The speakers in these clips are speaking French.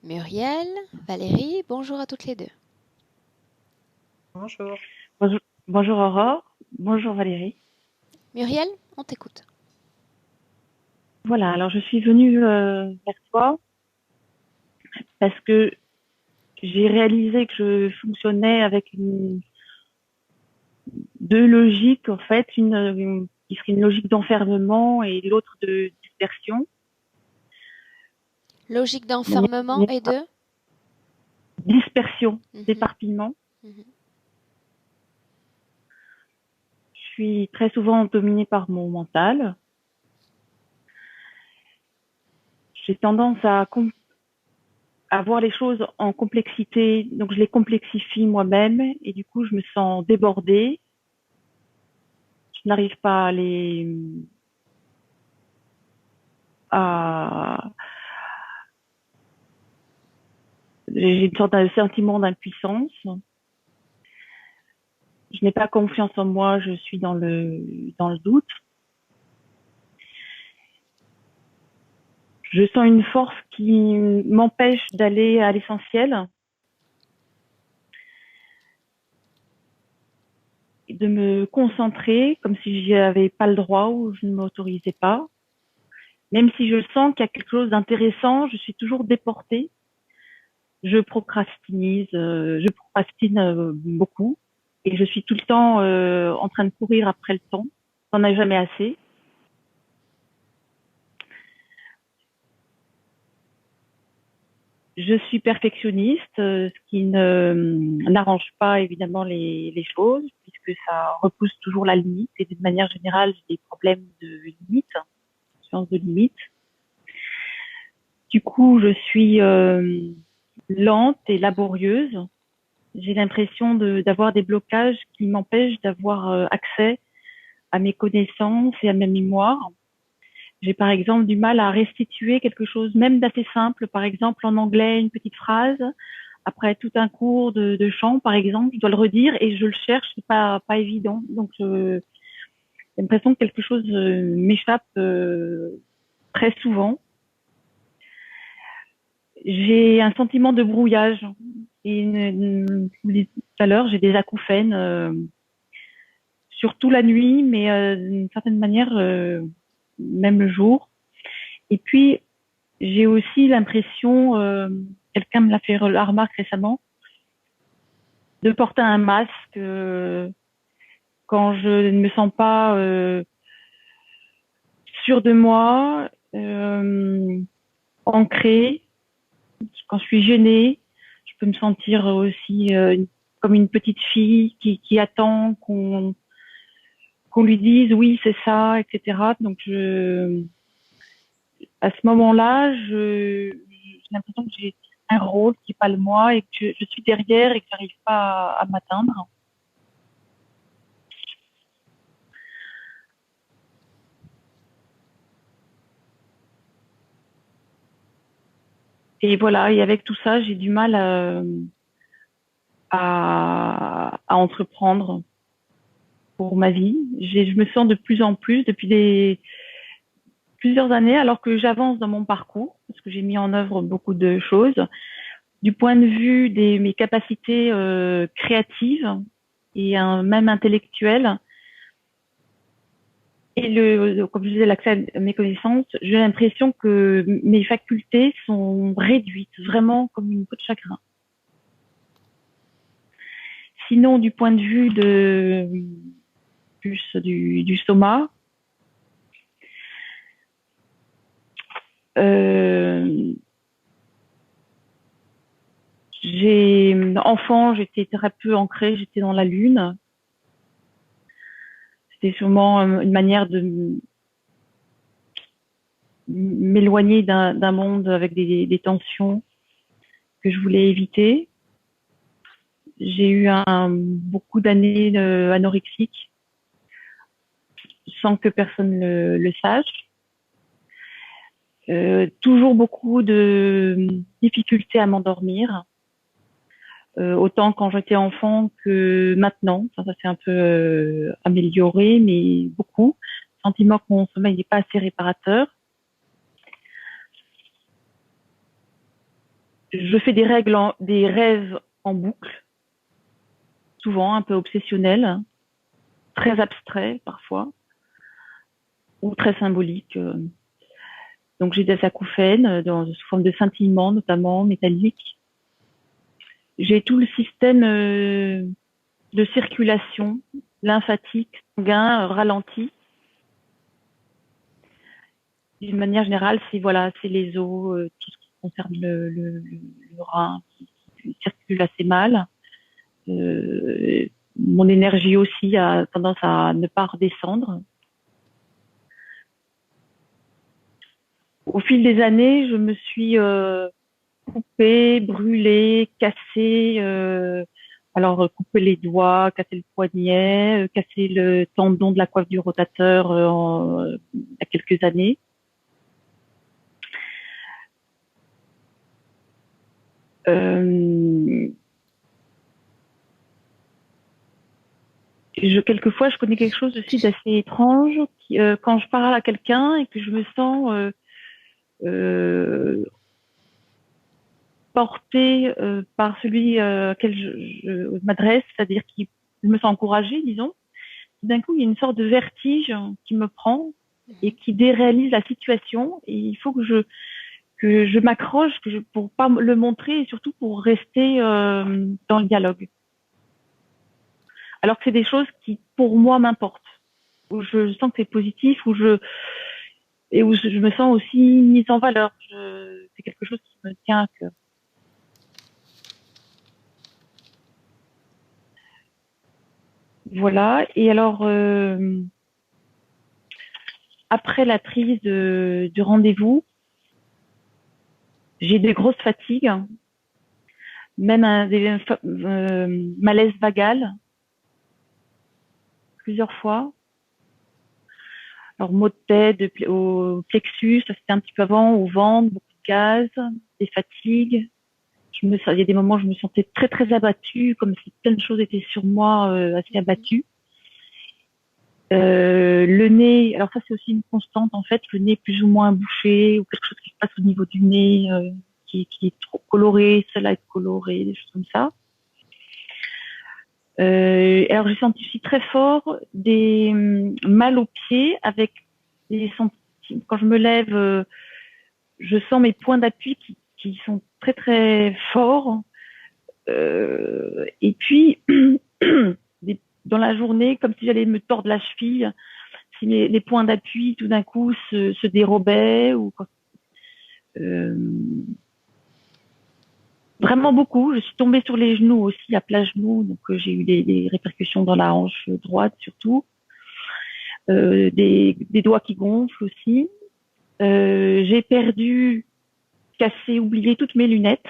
Muriel, Valérie, bonjour à toutes les deux. Bonjour. Bonjour, bonjour Aurore, bonjour Valérie. Muriel, on t'écoute. Voilà, alors je suis venue vers toi parce que j'ai réalisé que je fonctionnais avec deux logiques en fait, une qui serait une logique d'enfermement et l'autre de dispersion. Logique De manière d'enfermement et générale, de dispersion, Mhm, d'éparpillement. mhm. Je suis très souvent dominée par mon mental. J'ai tendance à voir les choses en complexité, donc je les complexifie moi-même et du coup je me sens débordée. Je n'arrive pas à j'ai une sorte de sentiment d'impuissance. Je n'ai pas confiance en moi, je suis dans le doute. Je sens une force qui m'empêche d'aller à l'essentiel, de me concentrer comme si j'y avais pas le droit ou je ne m'autorisais pas. Même si je sens qu'il y a quelque chose d'intéressant, je suis toujours déportée. Je procrastine beaucoup et je suis tout le temps en train de courir après le temps. On n'en a jamais assez. Je suis perfectionniste, ce qui n'arrange pas évidemment les choses, puisque ça repousse toujours la limite. Et de manière générale, j'ai des problèmes de limite, science de limite. Du coup, je suis lente et laborieuse. J'ai l'impression d'avoir des blocages qui m'empêchent d'avoir accès à mes connaissances et à ma mémoire. J'ai par exemple du mal à restituer quelque chose, même d'assez simple. Par exemple, en anglais, une petite phrase. Après tout un cours de chant, par exemple, je dois le redire et je le cherche, c'est pas évident. Donc, j'ai l'impression que quelque chose m'échappe très souvent. J'ai un sentiment de brouillage. Et je vous disais tout à l'heure, j'ai des acouphènes, surtout la nuit, mais d'une certaine manière, même le jour. Et puis, j'ai aussi l'impression, quelqu'un me l'a fait la remarque récemment, de porter un masque quand je ne me sens pas sûre de moi, ancrée. Quand je suis gênée, je peux me sentir aussi comme une petite fille qui attend qu'on lui dise oui, c'est ça, etc. Donc, à ce moment-là, j'ai l'impression que j'ai un rôle qui n'est pas le moi et que je suis derrière et que j'arrive pas à m'atteindre. Et voilà, et avec tout ça, j'ai du mal à entreprendre pour ma vie. Je me sens de plus en plus, depuis plusieurs années, alors que j'avance dans mon parcours, parce que j'ai mis en œuvre beaucoup de choses, du point de vue de mes capacités créatives et même intellectuelles, et comme je disais, l'accès à mes connaissances, j'ai l'impression que mes facultés sont réduites, vraiment comme une peau de chagrin. Sinon, du point de vue plus du soma, euh, enfant, j'étais très peu ancrée, j'étais dans la lune. C'était sûrement une manière de m'éloigner d'un monde avec des tensions que je voulais éviter. J'ai eu beaucoup d'années anorexiques sans que personne le sache. Toujours beaucoup de difficultés à m'endormir, autant quand j'étais enfant que maintenant. Ça s'est un peu amélioré, mais beaucoup. Sentiment que mon sommeil n'est pas assez réparateur. Je fais des rêves en boucle, souvent un peu obsessionnels, très abstraits parfois, ou très symboliques. Donc j'ai des acouphènes sous forme de scintillement, notamment métallique. J'ai tout le système de circulation lymphatique, sanguin, ralenti. D'une manière générale, c'est les os, tout ce qui concerne le rein qui circule assez mal. Mon énergie aussi a tendance à ne pas redescendre. Au fil des années, je me suis coupée, brûlée, cassée. Alors, couper les doigts, casser le poignet, casser le tendon de la coiffe du rotateur il y a quelques années. Quelquefois, je connais quelque chose aussi d'assez étrange quand je parle à quelqu'un et que je me sens portée par celui auquel je m'adresse, c'est-à-dire qu'il me sent encouragée, disons. D'un coup, il y a une sorte de vertige qui me prend et qui déréalise la situation. Et il faut que je m'accroche pour pas le montrer et surtout pour rester dans le dialogue. Alors que c'est des choses qui, pour moi, m'importent, où je sens que c'est positif, où je me sens aussi mise en valeur. C'est quelque chose qui me tient à cœur. Voilà. Et alors, après la prise du rendez-vous, j'ai des grosses fatigues, même des malaises vagales, plusieurs fois. Alors, maux de tête au plexus, ça c'était un petit peu avant, au ventre, beaucoup de gaz, des fatigues. Il y a des moments où je me sentais très, très abattue, comme si plein de choses étaient sur moi, assez abattues. Le nez, alors ça c'est aussi une constante en fait, le nez plus ou moins bouché, ou quelque chose qui se passe au niveau du nez, qui est trop coloré, celle-là est colorée, des choses comme ça. Alors j'ai senti aussi très fort des mal aux pieds avec des quand je me lève, je sens mes points d'appui qui sont très très forts. Et puis dans la journée, comme si j'allais me tordre la cheville, si les points d'appui tout d'un coup se dérobaient ou vraiment beaucoup. Je suis tombée sur les genoux aussi, à plat genoux, donc j'ai eu des répercussions dans la hanche droite surtout, des doigts qui gonflent aussi. J'ai perdu, cassé, oublié toutes mes lunettes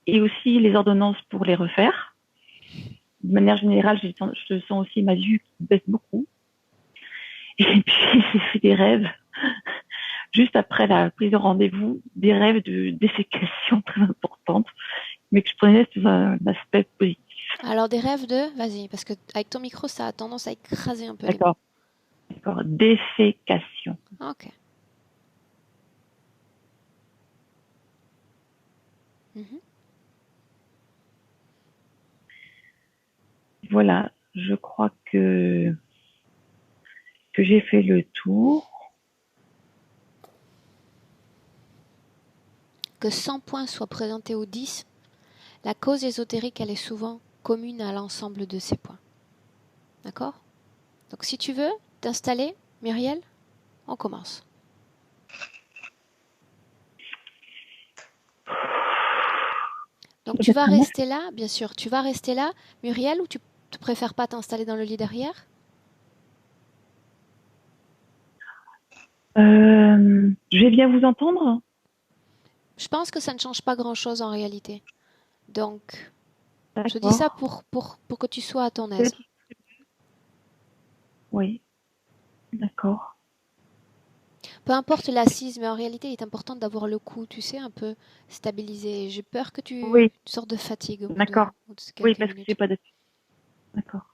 et aussi les ordonnances pour les refaire. De manière générale, je sens aussi ma vue qui baisse beaucoup. Et puis, j'ai fait des rêves, juste après la prise de rendez-vous, des rêves de défécation très importantes, mais que je prenais sous un aspect positif. Alors, des rêves de... Vas-y, parce que avec ton micro, ça a tendance à écraser un peu les mots. D'accord. Défécation. Ok. Mhm. Voilà, je crois que j'ai fait le tour. Que 100 points soient présentés au 10, la cause ésotérique, elle est souvent commune à l'ensemble de ces points. D'accord? Donc si tu veux t'installer, Muriel, on commence. Donc tu vas rester là, bien sûr, tu vas rester là, Muriel, ou tu préfères pas t'installer dans le lit derrière? Je vais bien vous entendre. Je pense que ça ne change pas grand-chose en réalité. Donc, je dis ça D'accord. pour que tu sois à ton aise. Oui, d'accord. Peu importe l'assise, mais en réalité, il est important d'avoir le cou, tu sais, un peu stabilisé. J'ai peur que tu Oui, sortes de fatigue au d'accord. bout de Oui, quelques parce que minutes. j'ai pas de... D'accord.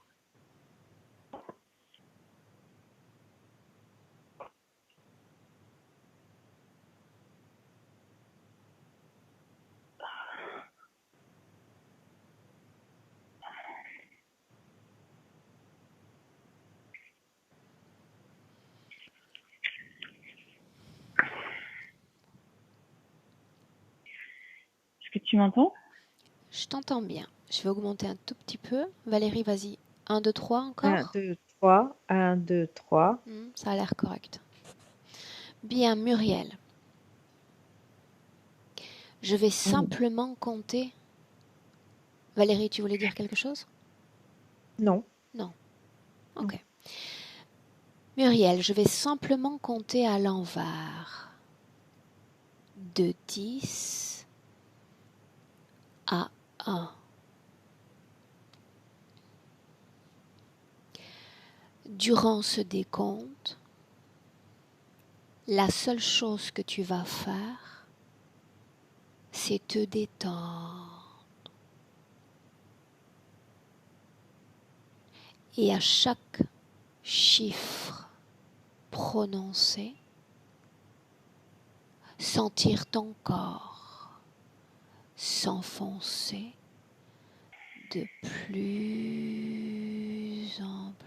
que tu m'entends? Je t'entends bien. Je vais augmenter un tout petit peu. Valérie, vas-y. 1, 2, 3 Un, encore. 2, 3. 1, 2, 3. Ça a l'air correct. Bien, Muriel. Je vais simplement compter. Valérie, tu voulais dire quelque chose? Non. Non. Ok. Muriel, je vais simplement compter à l'envers. De 10 à 1. Durant ce décompte, la seule chose que tu vas faire, c'est te détendre. Et à chaque chiffre prononcé, sentir ton corps s'enfoncer de plus en plus.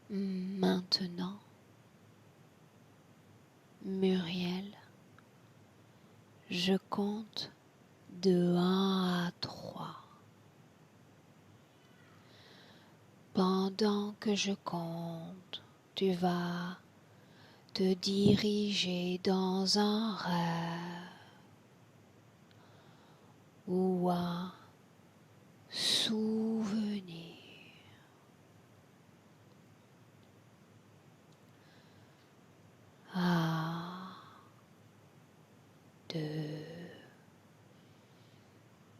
Maintenant, Muriel, Je compte de 1 à 3. Pendant que je compte, tu vas te diriger dans un rêve ou un souvenir. 1, 2,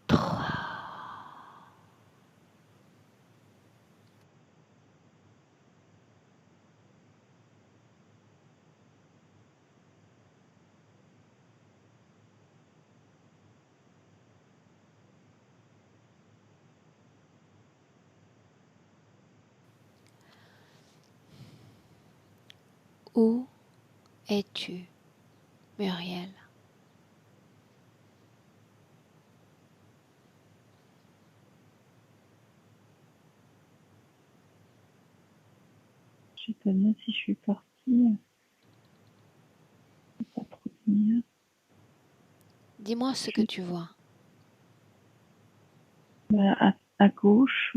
3. Où es-tu, Muriel? Je sais pas bien si je suis partie. Pas trop venir. Dis-moi ce que tu vois. À gauche,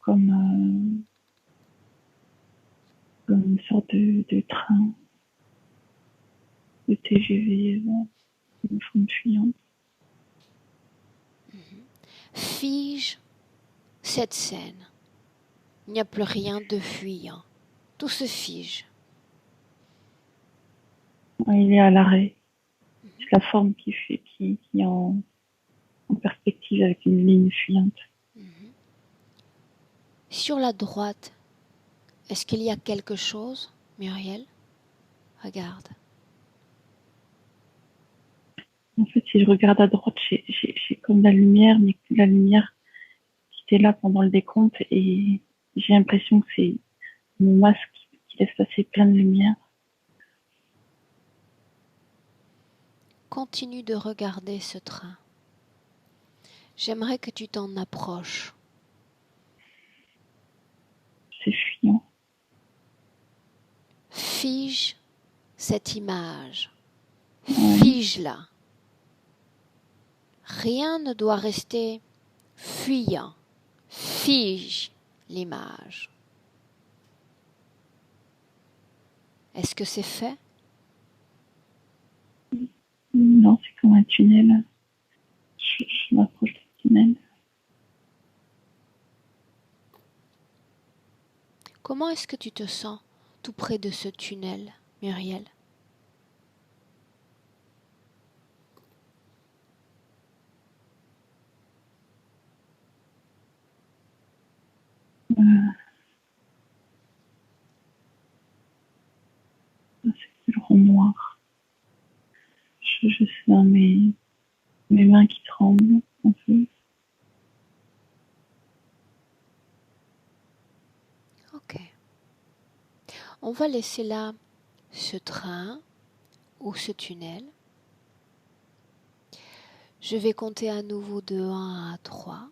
comme une sorte de train, de TGV, une forme fuyante. Fige cette scène. Il n'y a plus rien de fuyant. Tout se fige. Il est à l'arrêt. C'est la forme qui est en perspective avec une ligne fuyante. Sur la droite, est-ce qu'il y a quelque chose, Muriel? Regarde. En fait, si je regarde à droite, j'ai comme la lumière, mais la lumière qui était là pendant le décompte, et j'ai l'impression que c'est mon masque qui laisse passer plein de lumière. Continue de regarder ce train. J'aimerais que tu t'en approches. C'est fuyant. Fige cette image. Ouais. Fige-la. Rien ne doit rester fuyant. Fige l'image. Est-ce que c'est fait? Non, c'est comme un tunnel. Je m'approche du tunnel. Comment est-ce que tu te sens tout près de ce tunnel, Muriel? C'est le rond noir. Je sens mes mains qui tremblent un peu. Ok. On va laisser là ce train ou ce tunnel. Je vais compter à nouveau de 1 à 3.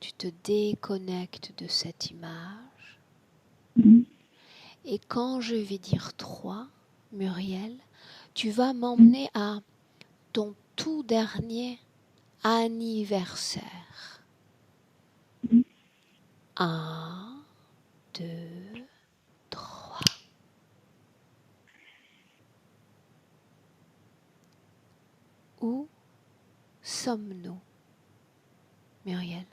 Tu te déconnectes de cette image. Et quand je vais dire 3, Muriel, tu vas m'emmener à ton tout dernier anniversaire. 1, 2, 3. Où sommes-nous, Muriel?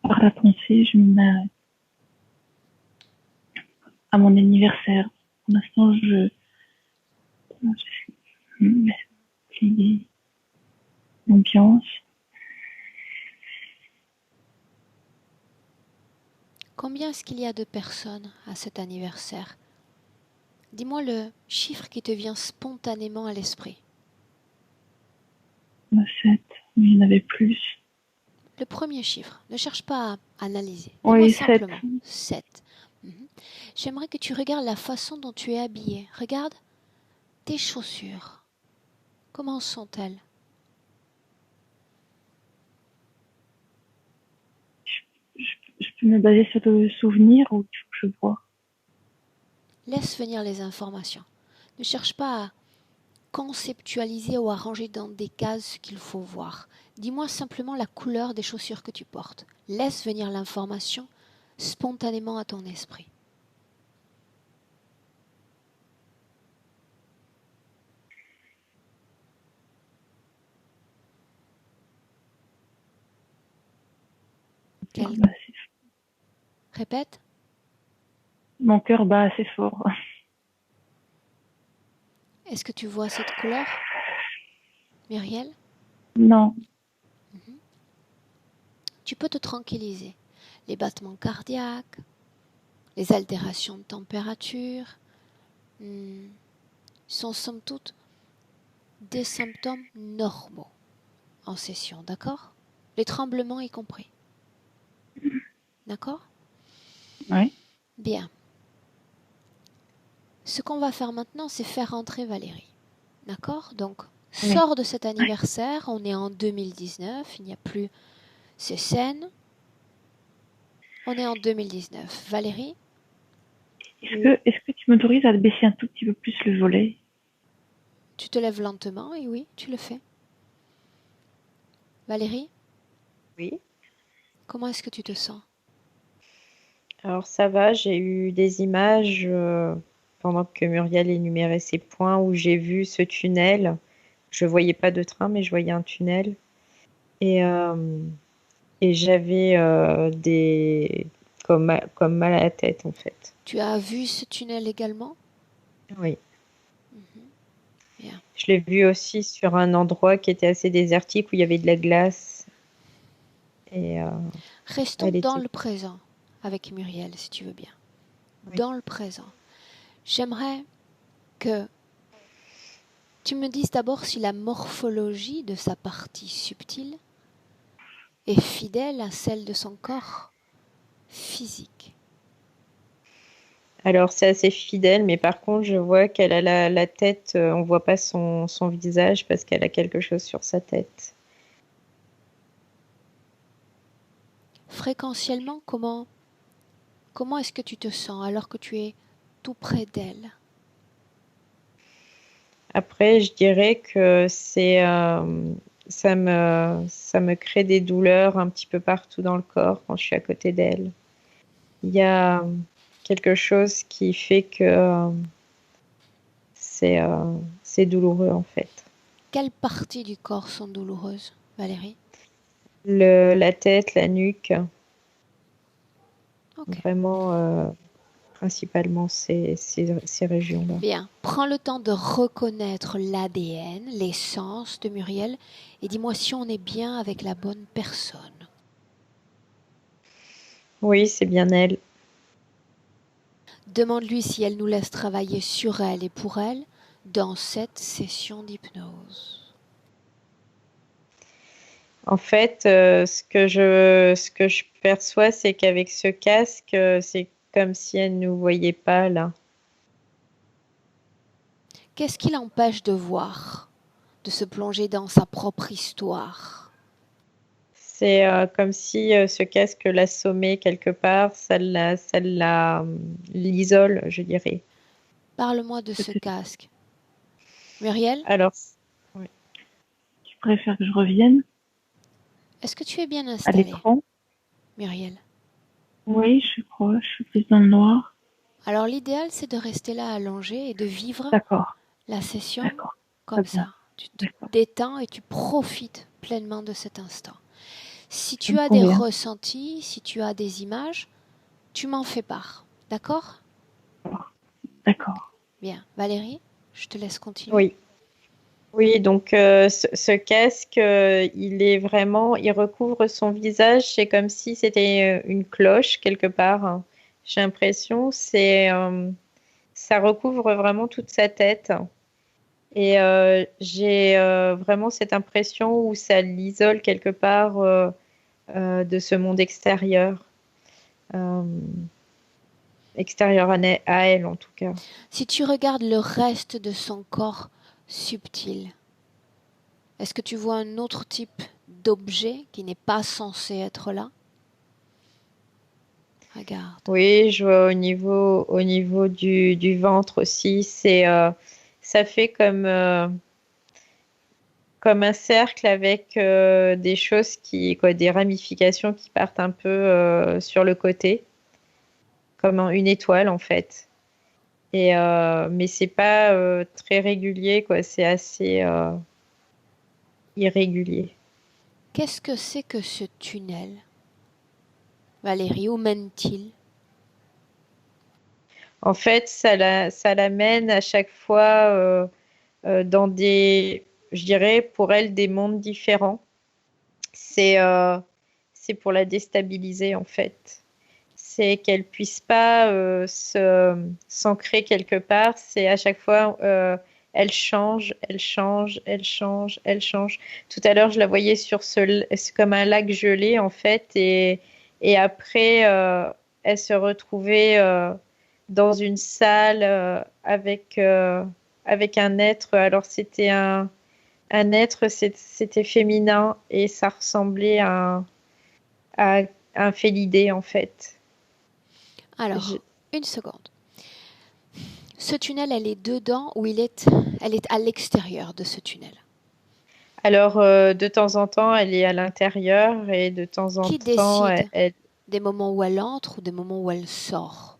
Par la pensée, je me mets à mon anniversaire. Pour l'instant, je mets l'ambiance. Combien est-ce qu'il y a de personnes à cet anniversaire? Dis-moi le chiffre qui te vient spontanément à l'esprit. 7, mais il y en avait plus. Le premier chiffre, ne cherche pas à analyser. Oui, Dis-moi 7. simplement 7. J'aimerais que tu regardes la façon dont tu es habillée. Regarde tes chaussures. Comment sont-elles? Je peux me baser sur le souvenir ou il faut que je vois? Laisse venir les informations. Ne cherche pas à conceptualiser ou à ranger dans des cases ce qu'il faut voir. Dis-moi simplement la couleur des chaussures que tu portes. Laisse venir l'information spontanément à ton esprit. Quel... Répète. Mon cœur bat assez fort. Est-ce que tu vois cette couleur, Myriel? Non. Tu peux te tranquilliser. Les battements cardiaques, les altérations de température sont somme toute des symptômes normaux en session, d'accord? Les tremblements y compris. D'accord? Oui. Bien. Ce qu'on va faire maintenant, c'est faire entrer Valérie. D'accord? Donc, Oui. sors de cet anniversaire, on est en 2019, il n'y a plus ces scènes. On est en 2019. Valérie? Est-ce que tu m'autorises à baisser un tout petit peu plus le volet? Tu te lèves lentement et oui, tu le fais. Valérie? Oui. Comment est-ce que tu te sens? Alors ça va, j'ai eu des images pendant que Muriel énumérait ses points où j'ai vu ce tunnel. Je voyais pas de train, mais je voyais un tunnel. Et, et j'avais comme mal à la tête en fait. Tu as vu ce tunnel également? Oui. Bien. Je l'ai vu aussi sur un endroit qui était assez désertique où il y avait de la glace. Et Restons dans le présent avec Muriel, si tu veux bien. Oui. Dans le présent. J'aimerais que tu me dises d'abord si la morphologie de sa partie subtile est fidèle à celle de son corps physique. Alors c'est assez fidèle, mais par contre je vois qu'elle a la tête, on voit pas son visage parce qu'elle a quelque chose sur sa tête. Fréquentiellement, comment est-ce que tu te sens alors que tu es tout près d'elle? Après, je dirais que ça me crée des douleurs un petit peu partout dans le corps quand je suis à côté d'elle. Il y a quelque chose qui fait que c'est douloureux en fait. Quelles parties du corps sont douloureuses, Valérie? La tête, la nuque. Okay. Vraiment, principalement ces régions-là. Bien, prends le temps de reconnaître l'ADN, l'essence de Muriel, et dis-moi si on est bien avec la bonne personne. Oui, c'est bien elle. Demande-lui si elle nous laisse travailler sur elle et pour elle dans cette session d'hypnose. En fait, ce que je perçois, c'est qu'avec ce casque, c'est comme si elle ne nous voyait pas là. Qu'est-ce qui l'empêche de voir, de se plonger dans sa propre histoire? C'est comme si ce casque l'assommait quelque part, ça l'isole, je dirais. Parle-moi de ce casque. Muriel? Alors, oui. Tu préfères que je revienne? Est-ce que tu es bien À installée, l'écran? Muriel? Oui, je crois. Je suis plus dans le noir. Alors l'idéal, c'est de rester là allongé et de vivre D'accord. la session D'accord. comme Très bien. ça. Tu te détends et tu profites pleinement de cet instant. Si tu Ça as me des convient. ressentis, si tu as des images, tu m'en fais part. D'accord? D'accord. Bien. Valérie, je te laisse continuer. Oui. Oui, donc ce casque, il recouvre son visage, c'est comme si c'était une cloche quelque part. J'ai l'impression, ça recouvre vraiment toute sa tête. Et j'ai vraiment cette impression où ça l'isole quelque part de ce monde extérieur. Extérieur à elle en tout cas. Si tu regardes le reste de son corps subtil, est-ce que tu vois un autre type d'objet qui n'est pas censé être là? Regarde. Oui, je vois au niveau du ventre aussi. Ça fait comme un cercle avec des choses quoi, des ramifications qui partent un peu sur le côté, comme une étoile en fait. Mais c'est pas très régulier, quoi. C'est assez irrégulier. Qu'est-ce que c'est que ce tunnel, Valérie? Où mène-t-il? En fait, ça l'amène à chaque fois dans je dirais, pour elle, des mondes différents. C'est euh, c'est pour la déstabiliser, en fait. C'est qu'elle puisse pas s'ancrer quelque part. C'est à chaque fois, elle change, elle change, elle change, elle change. Tout à l'heure, je la voyais c'est comme un lac gelé, en fait. Et après, elle se retrouvait dans une salle avec un être. Alors, c'était un être, c'était féminin et ça ressemblait à un félidé, en fait. Alors, une seconde. Ce tunnel, elle est dedans ou elle est à l'extérieur de ce tunnel? Alors, de temps en temps, elle est à l'intérieur et de temps en Qui temps, décide des moments où elle entre ou des moments où elle sort?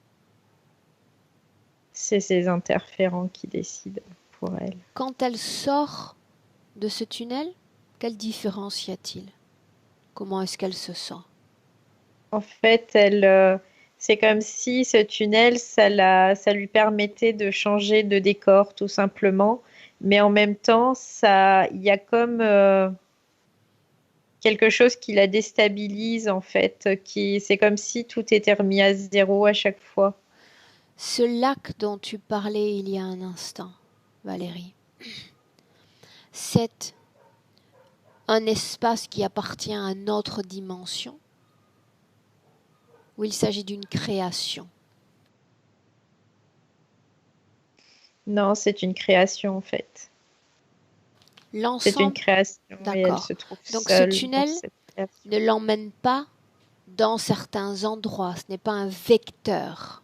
c'est ses interférents qui décident pour elle. Quand elle sort de ce tunnel, quelle différence y a-t-il? Comment est-ce qu'elle se sent? En fait, c'est comme si ce tunnel, ça lui permettait de changer de décor, tout simplement. Mais en même temps, il y a comme quelque chose qui la déstabilise, en fait, c'est comme si tout était remis à zéro à chaque fois. Ce lac dont tu parlais il y a un instant, Valérie, c'est un espace qui appartient à notre dimension ou il s'agit d'une création? Non, c'est une création, en fait. C'est une L'ensemble, création et elle d'accord. se trouve Donc ce seule dans tunnel cette création. ne l'emmène pas dans certains endroits, ce n'est pas un vecteur.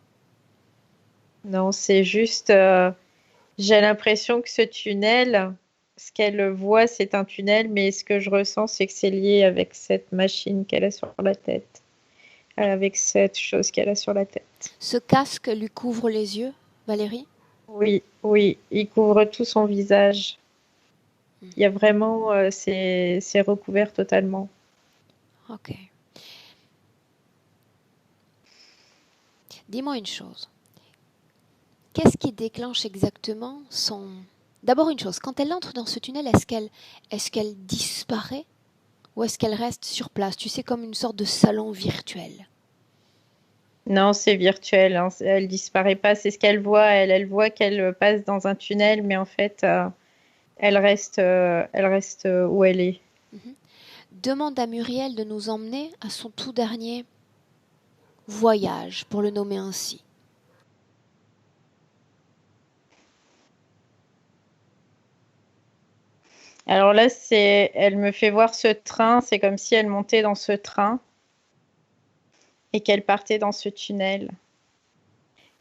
Non, c'est juste, j'ai l'impression que ce tunnel, ce qu'elle voit, c'est un tunnel, mais ce que je ressens, c'est que c'est lié avec cette machine qu'elle a sur la tête, avec cette chose qu'elle a sur la tête. Ce casque lui couvre les yeux, Valérie? Oui, oui, il couvre tout son visage. Il y a vraiment, c'est recouvert totalement. Ok. Dis-moi une chose. Qu'est-ce qui déclenche exactement son... D'abord une chose, quand elle entre dans ce tunnel, est-ce qu'elle disparaît ou est-ce qu'elle reste sur place? Tu sais, comme une sorte de salon virtuel. Non, c'est virtuel, hein, elle disparaît pas, c'est ce qu'elle voit. Elle voit qu'elle passe dans un tunnel, mais en fait, elle reste où elle est. Mhm. Demande à Muriel de nous emmener à son tout dernier voyage, pour le nommer ainsi. Alors là, elle me fait voir ce train, c'est comme si elle montait dans ce train et qu'elle partait dans ce tunnel.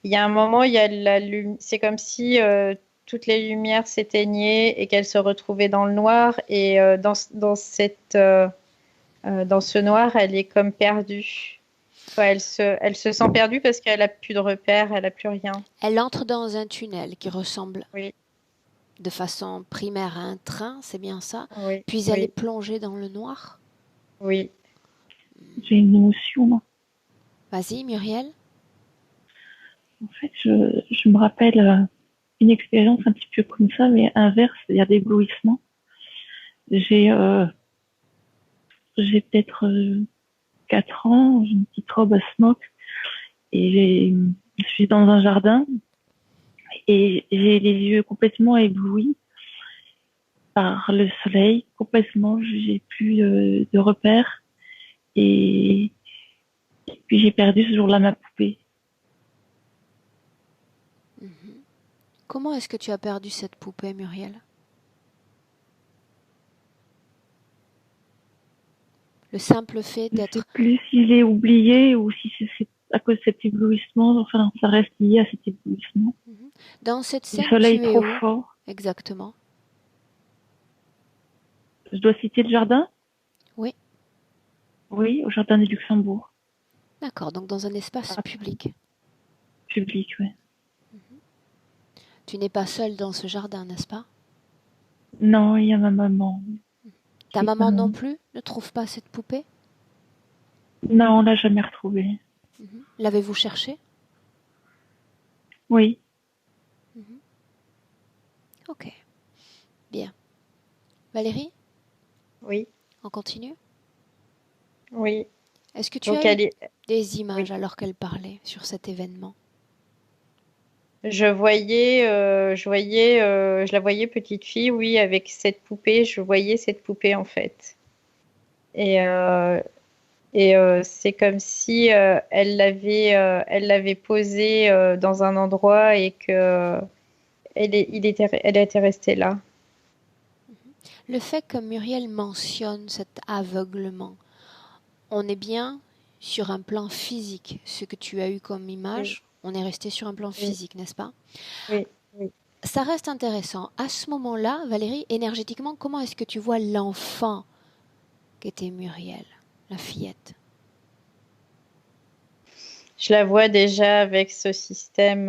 Il y a un moment, il y a c'est comme si toutes les lumières s'éteignaient et qu'elle se retrouvait dans le noir et dans ce noir, elle est comme perdue. Enfin, elle se sent perdue parce qu'elle a plus de repères, elle a plus rien. Elle entre dans un tunnel qui ressemble Oui, de façon primaire à un train, c'est bien ça. oui, Puis elle est oui, plongée dans le noir. oui. J'ai une émotion, moi. Vas-y, Muriel. En fait, je me rappelle une expérience un petit peu comme ça, mais inverse, c'est-à-dire d'éblouissement. J'ai euh, j'ai peut-être 4 ans, j'ai une petite robe à smock et je suis dans un jardin et j'ai les yeux complètement éblouis par le soleil, complètement, j'ai plus de repères et, et puis j'ai perdu ce jour-là ma poupée. Mhm. Comment est-ce que tu as perdu cette poupée, Muriel? Le simple fait Je sais d'être... plus si je l'ai oubliée ou si c'est à cause de cet éblouissement. Enfin, ça reste lié à cet éblouissement. Dans cette Le scène, soleil tu es trop où fort. exactement? Je dois citer le jardin? Oui, Oui, au jardin du Luxembourg. d'accord. Donc dans un espace Ah, public. public, oui. Tu n'es pas seule dans ce jardin, n'est-ce pas? Non, il y a ma maman Ta qui est pas maman non loin. plus ne trouve pas cette poupée? Non, on l'a jamais retrouvée. L'avez-vous cherchée? Oui. Ok, bien. Valérie, Oui, on continue? oui. Est-ce que tu Donc as eu elle est, des images oui. alors qu'elle parlait sur cet événement? Je la voyais petite fille, oui, avec cette poupée. Je voyais cette poupée en fait. Et, c'est comme si elle l'avait posée dans un endroit et que elle était restée là. Le fait que Muriel mentionne cet aveuglement, on est bien sur un plan physique. Ce que tu as eu comme Oui, image, on est resté sur un plan oui, physique, n'est-ce pas? oui, oui. Ça reste intéressant. À ce moment-là, Valérie, énergétiquement, comment est-ce que tu vois l'enfant qu'était Muriel, la fillette? Je la vois déjà avec ce système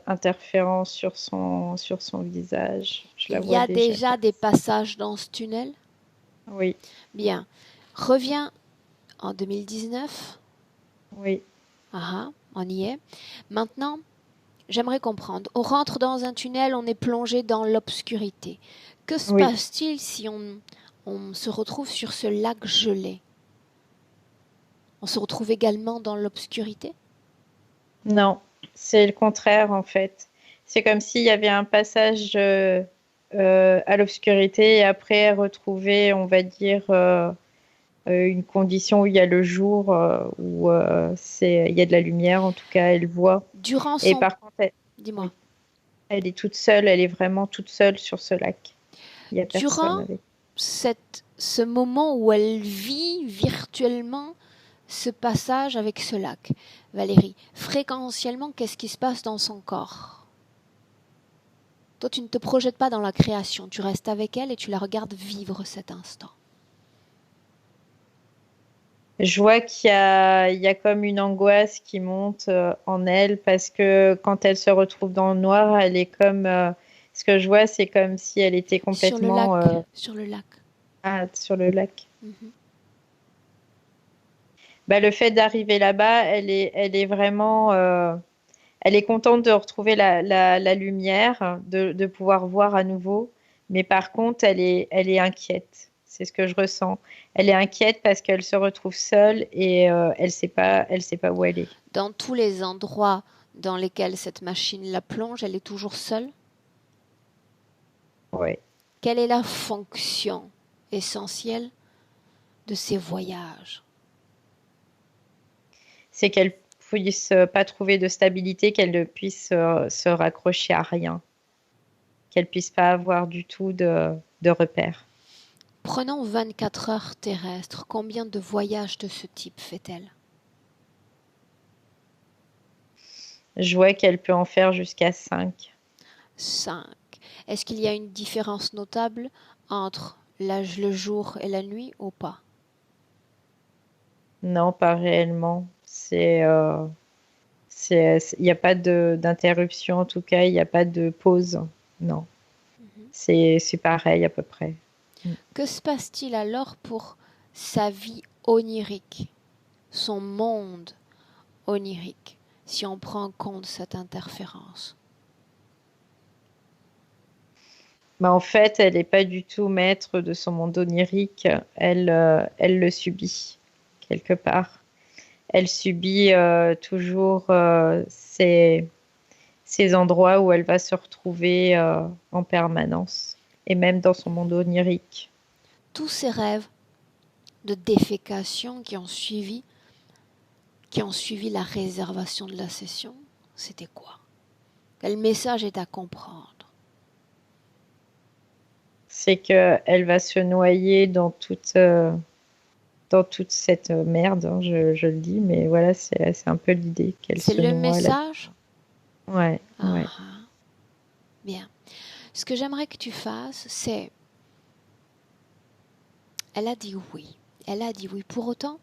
interférent sur son visage. Je la Il y vois a déjà déjà comme des ça. passages dans ce tunnel? Oui, Bien. Reviens en 2019. oui, Ah, on y est. Maintenant, j'aimerais comprendre. On rentre dans un tunnel, on est plongé dans l'obscurité. Que se oui. passe-t-il si on se retrouve sur ce lac gelé? On se retrouve également dans l'obscurité? Non, c'est le contraire en fait. C'est comme s'il y avait un passage à l'obscurité et après retrouver, on va dire, une condition où il y a le jour, où il y a de la lumière, en tout cas, elle voit. Durant Et son... par contre, elle, Dis-moi. oui, elle est toute seule, elle est vraiment toute seule sur ce lac. Il n'y a personne Durant avec. ce moment où elle vit virtuellement ce passage avec ce lac, Valérie, fréquentiellement, qu'est-ce qui se passe dans son corps? Toi, tu ne te projettes pas dans la création, tu restes avec elle et tu la regardes vivre cet instant. Je vois il y a comme une angoisse qui monte en elle parce que quand elle se retrouve dans le noir, elle est comme, ce que je vois, c'est comme si elle était Sur le complètement lac, sur le lac. sur le lac. Mhm. Bah, le fait d'arriver là-bas, elle est vraiment, elle est contente de retrouver la lumière, de pouvoir voir à nouveau. Mais par contre, elle est inquiète. C'est ce que je ressens. Elle est inquiète parce qu'elle se retrouve seule et elle sait pas où elle est. Dans tous les endroits dans lesquels cette machine la plonge, elle est toujours seule. Ouais. Quelle est la fonction essentielle de ces voyages? C'est qu'elle puisse pas trouver de stabilité, qu'elle ne puisse se raccrocher à rien, qu'elle puisse pas avoir du tout de repères. Prenons 24 heures terrestres. Combien de voyages de ce type fait-elle? Je vois qu'elle peut en faire jusqu'à 5. 5. Est-ce qu'il y a une différence notable entre le jour et la nuit ou pas? Non, pas réellement. Il n'y a pas d'interruption, en tout cas, il n'y a pas de pause. Non, c'est pareil à peu près. Mm. Que se passe-t-il alors pour sa vie onirique, son monde onirique, si on prend en compte cette interférence? Bah, en fait, elle n'est pas du tout maître de son monde onirique. Elle le subit quelque part. Elle subit toujours ces endroits où elle va se retrouver en permanence, et même dans son monde onirique. Tous ces rêves de défécation qui ont suivi la réservation de la session, c'était quoi? Quel message est à comprendre? C'est qu'elle va se noyer dans toute, dans toute cette merde, hein, je le dis, mais voilà, c'est un peu l'idée qu'elle C'est se le noie là. message? Ouais, Ah, ouais. ah. Bien. Ce que j'aimerais que tu fasses, c'est... Elle a dit oui. Elle a dit oui. Pour autant,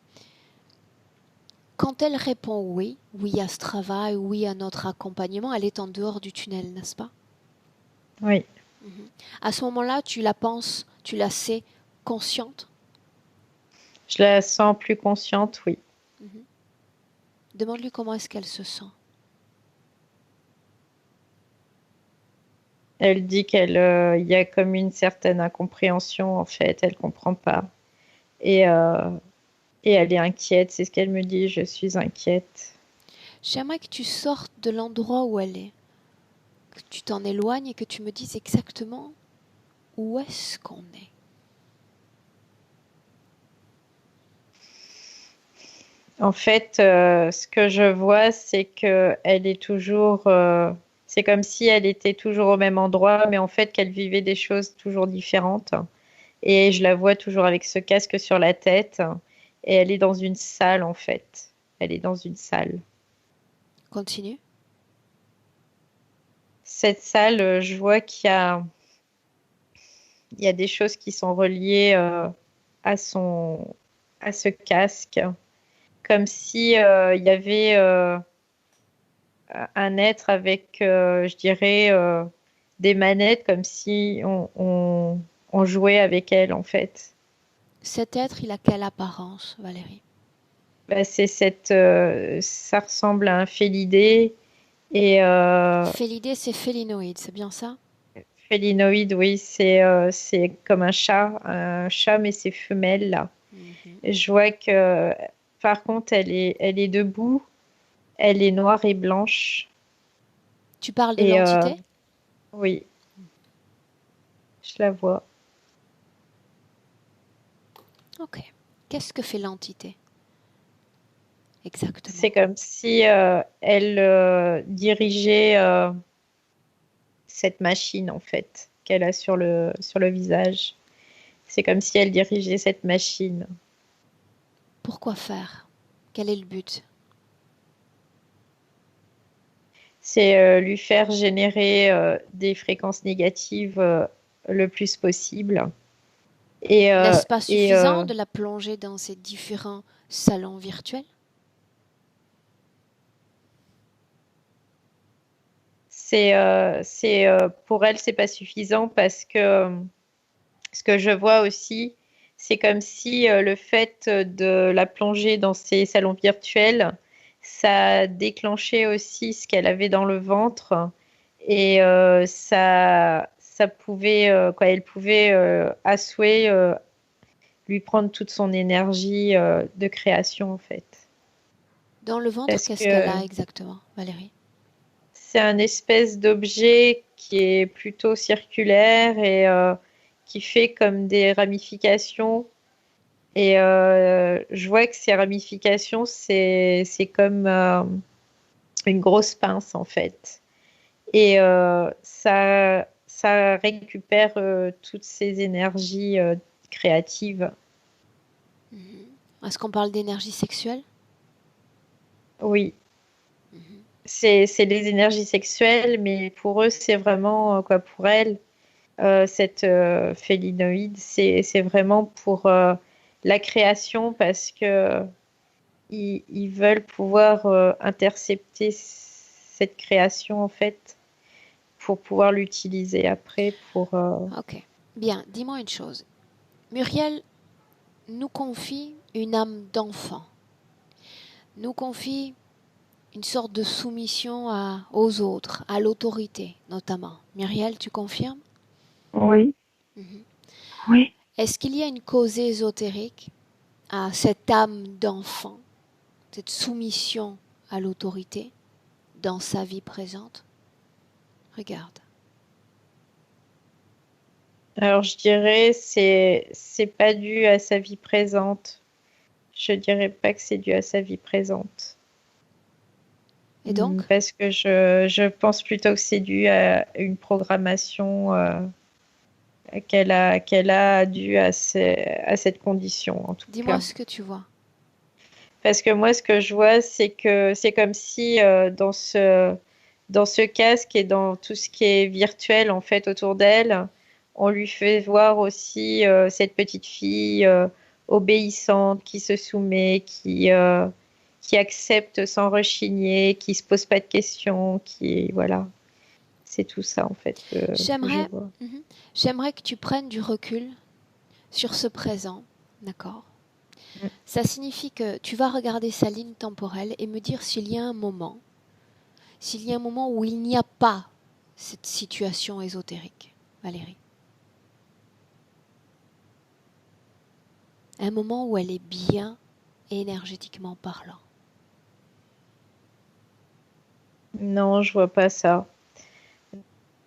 quand elle répond oui, oui à ce travail, oui à notre accompagnement, elle est en dehors du tunnel, n'est-ce pas? Oui. À ce moment-là, tu la penses, tu la sais consciente? Je la sens plus consciente, oui. Demande-lui comment est-ce qu'elle se sent. Elle dit il y a comme une certaine incompréhension, en fait, elle comprend pas. Et, euh, et elle est inquiète, c'est ce qu'elle me dit, je suis inquiète. J'aimerais que tu sortes de l'endroit où elle est, que tu t'en éloignes et que tu me dises exactement où est-ce qu'on est. En fait, ce que je vois, c'est que elle est toujours, c'est comme si elle était toujours au même endroit, mais en fait qu'elle vivait des choses toujours différentes. Et je la vois toujours avec ce casque sur la tête. Et elle est dans une salle, en fait. Elle est dans une salle. Continue. Cette salle, je vois il y a des choses qui sont reliées à à ce casque. Comme si il y avait un être avec, je dirais, des manettes, comme si on jouait avec elle, en fait. Cet être, il a quelle apparence, Valérie? Bah, ça ressemble à un félidé et Félidé, c'est félinoïde, c'est bien ça? félinoïde, oui, c'est comme un chat, mais c'est femelle là. Mhm. Et je vois que, par contre, elle est debout, elle est noire et blanche Tu parles de et l'entité? oui, je la vois. Ok. Qu'est-ce que fait l'entité? Exactement. C'est comme si elle dirigeait cette machine en fait qu'elle a sur le visage. C'est comme si elle dirigeait cette machine. Pourquoi faire? Quel est le but? C'est lui faire générer des fréquences négatives le plus possible. N'est-ce pas Et suffisant de la plonger dans ces différents salons virtuels? pour elle, c'est pas suffisant parce que ce que je vois aussi, c'est comme si le fait de la plonger dans ces salons virtuels, ça déclenchait aussi ce qu'elle avait dans le ventre et ça pouvait, quoi, elle pouvait à souhait lui prendre toute son énergie de création en fait. Dans le ventre, Parce qu'est-ce qu'elle que a exactement, Valérie? c'est un espèce d'objet qui est plutôt circulaire et qui fait comme des ramifications. Et je vois que ces ramifications, c'est comme une grosse pince en fait. Et ça récupère toutes ces énergies créatives. Est-ce qu'on parle d'énergie sexuelle? Oui, c'est les énergies sexuelles, mais pour eux, c'est vraiment quoi pour elle. Cette félinoïde, c'est vraiment pour la création parce que ils veulent pouvoir intercepter cette création en fait pour pouvoir l'utiliser après pour Ok. Bien, dis-moi une chose. Muriel nous confie une âme d'enfant, nous confie une sorte de soumission aux autres, à l'autorité notamment. Muriel, tu confirmes? Oui, Mhm. oui. Est-ce qu'il y a une cause ésotérique à cette âme d'enfant, cette soumission à l'autorité dans sa vie présente? Regarde. alors je dirais c'est pas dû à sa vie présente. Je dirais pas que c'est dû à sa vie présente. Et donc? Parce que je pense plutôt que c'est dû à une programmation qu'elle a dû à cette condition, en tout Dis-moi cas. ce que tu vois. Parce que moi, ce que je vois, c'est que c'est comme si dans ce casque et dans tout ce qui est virtuel, en fait, autour d'elle, on lui fait voir aussi cette petite fille obéissante, qui se soumet, qui accepte sans rechigner, qui se pose pas de questions, voilà. C'est tout ça, en fait, que je J'aimerais, vois. j'aimerais que tu prennes du recul sur ce présent, d'accord? Mm. Ça signifie que tu vas regarder sa ligne temporelle et me dire s'il y a un moment où il n'y a pas cette situation ésotérique, Valérie. Un moment où elle est bien énergétiquement parlant. Non, je vois pas ça.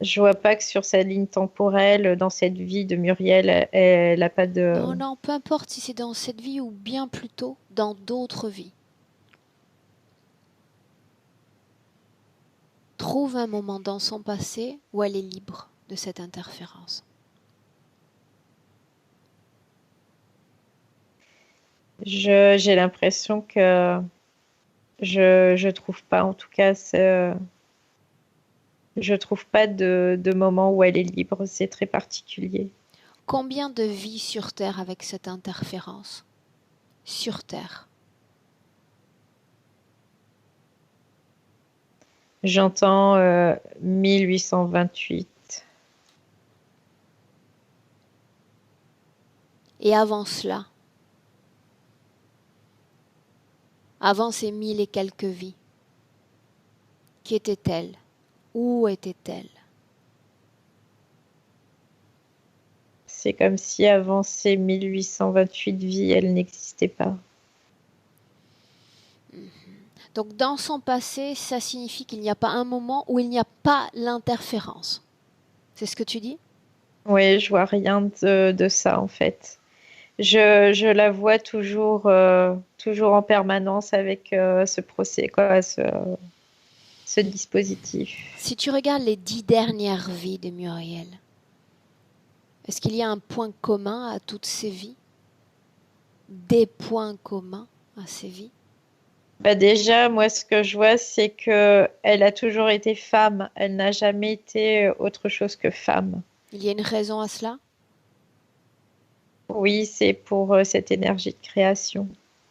Je vois pas que sur sa ligne temporelle, dans cette vie de Muriel, elle a pas de... Non, non, peu importe si c'est dans cette vie ou bien plutôt dans d'autres vies. Trouve un moment dans son passé où elle est libre de cette interférence. J'ai l'impression que je trouve pas, en tout cas, je trouve pas de moment où elle est libre. C'est très particulier. Combien de vies sur Terre avec cette interférence? Sur Terre. J'entends 1828. Et avant cela, avant ces 1000 et quelques vies, qui était-elle? Où était-elle? C'est comme si avant ces 1828 vies, elle n'existait pas. Donc dans son passé, ça signifie qu'il n'y a pas un moment où il n'y a pas l'interférence. C'est ce que tu dis? Oui, je vois rien de ça, en fait. Je la vois toujours en permanence avec ce procès, quoi, ce dispositif. Si tu regardes les 10 dernières vies de Muriel, est-ce qu'il y a un point commun à toutes ces vies? Des points communs à ces vies? Bah déjà, moi, ce que je vois, c'est que elle a toujours été femme. Elle n'a jamais été autre chose que femme. Il y a une raison à cela? Oui, c'est pour cette énergie de création.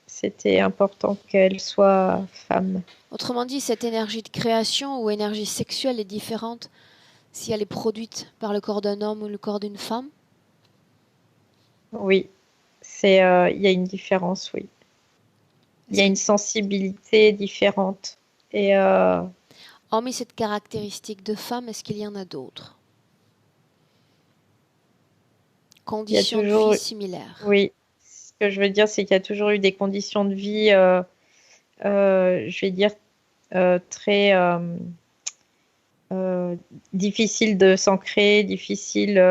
C'était important qu'elle soit femme. Autrement dit, cette énergie de création ou énergie sexuelle est différente si elle est produite par le corps d'un homme ou le corps d'une femme? Oui, il y a une différence, oui. Il y Est-ce a que, une sensibilité différente. Et hormis cette caractéristique de femme, est-ce qu'il y en a d'autres? il y a Conditions de vie toujours, similaires. oui, ce que je veux dire, c'est qu'il y a toujours eu des conditions de vie, je vais dire, très euh, difficiles de s'ancrer, difficiles.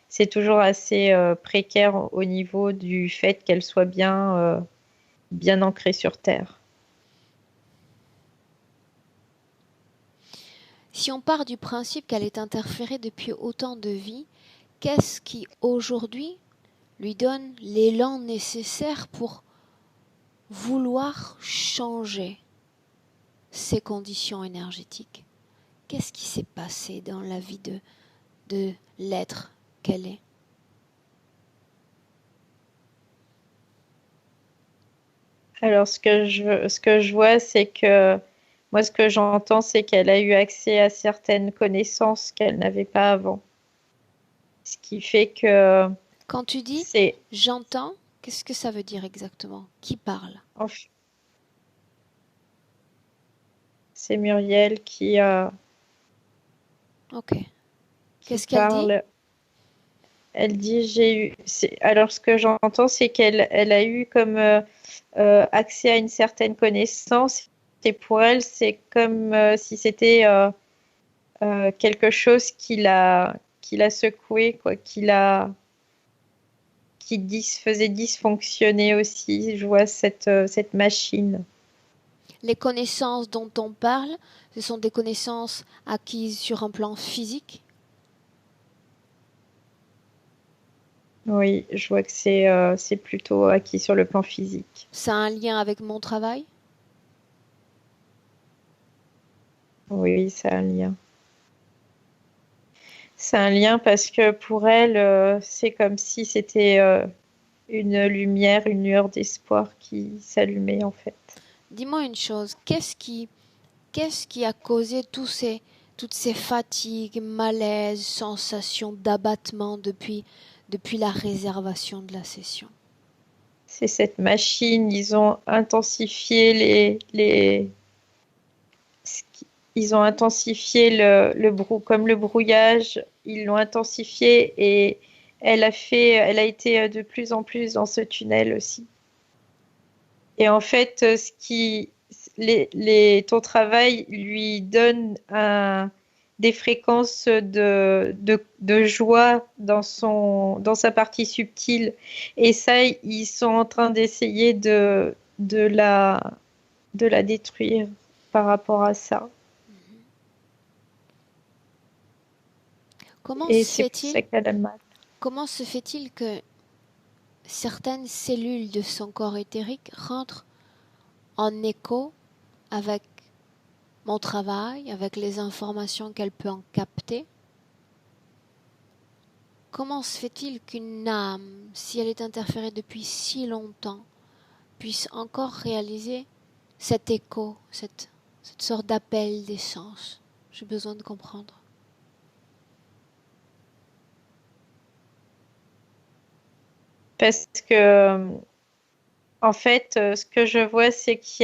C'est toujours assez précaire au niveau du fait qu'elle soit bien ancrée sur Terre. Si on part du principe qu'elle est interférée depuis autant de vies, qu'est-ce qui aujourd'hui lui donne l'élan nécessaire pour vouloir changer ses conditions énergétiques? Qu'est-ce qui s'est passé dans la vie de l'être qu'elle est? Alors, ce que je vois, c'est que moi, ce que j'entends, c'est qu'elle a eu accès à certaines connaissances qu'elle n'avait pas avant. Ce qui fait que Quand tu dis c'est j'entends, qu'est-ce que ça veut dire exactement? Qui parle? en f- c'est Muriel Ok. qui Qu'est-ce qu'elle dit? parle. Elle dit j'ai eu. Alors, ce que j'entends, c'est elle a eu comme accès à une certaine connaissance. Et pour elle, c'est comme si c'était quelque chose qui l'a secoué, quoi, faisait dysfonctionner aussi. Je vois cette machine. Les connaissances dont on parle, ce sont des connaissances acquises sur un plan physique? Oui, je vois que c'est plutôt acquis sur le plan physique. Ça a un lien avec mon travail? Oui, ça a un lien. C'est un lien parce que pour elle, c'est comme si c'était une lumière, une lueur d'espoir qui s'allumait en fait. Dis-moi une chose, qu'est-ce qui a causé toutes ces fatigues, malaises, sensations d'abattement depuis la réservation de la session? C'est cette machine, ils ont intensifié ils ont intensifié comme le brouillage, ils l'ont intensifié et elle a été de plus en plus dans ce tunnel aussi. Et en fait, ton travail lui donne des fréquences de joie dans sa partie subtile. Et ça, ils sont en train d'essayer de la détruire par rapport à ça. Comment Et se c'est pour ça fait-il, qu'elle a mal. comment se fait-il que certaines cellules de son corps éthérique rentrent en écho avec mon travail, avec les informations qu'elle peut en capter? Comment se fait-il qu'une âme, si elle est interférée depuis si longtemps, puisse encore réaliser cet écho, cette sorte d'appel des sens? J'ai besoin de comprendre. Parce que, en fait, ce que je vois, c'est il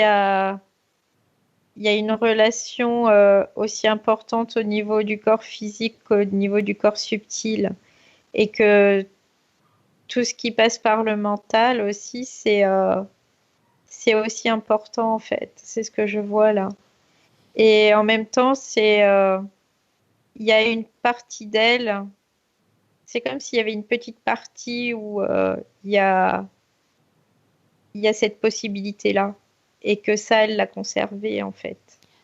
y a une relation aussi importante au niveau du corps physique qu'au niveau du corps subtil. Et que tout ce qui passe par le mental aussi, c'est aussi important en fait. C'est ce que je vois là. Et en même temps, il y a une partie d'elle, c'est comme s'il y avait une petite partie où il y a cette possibilité-là. Et que ça, elle l'a conservée en fait.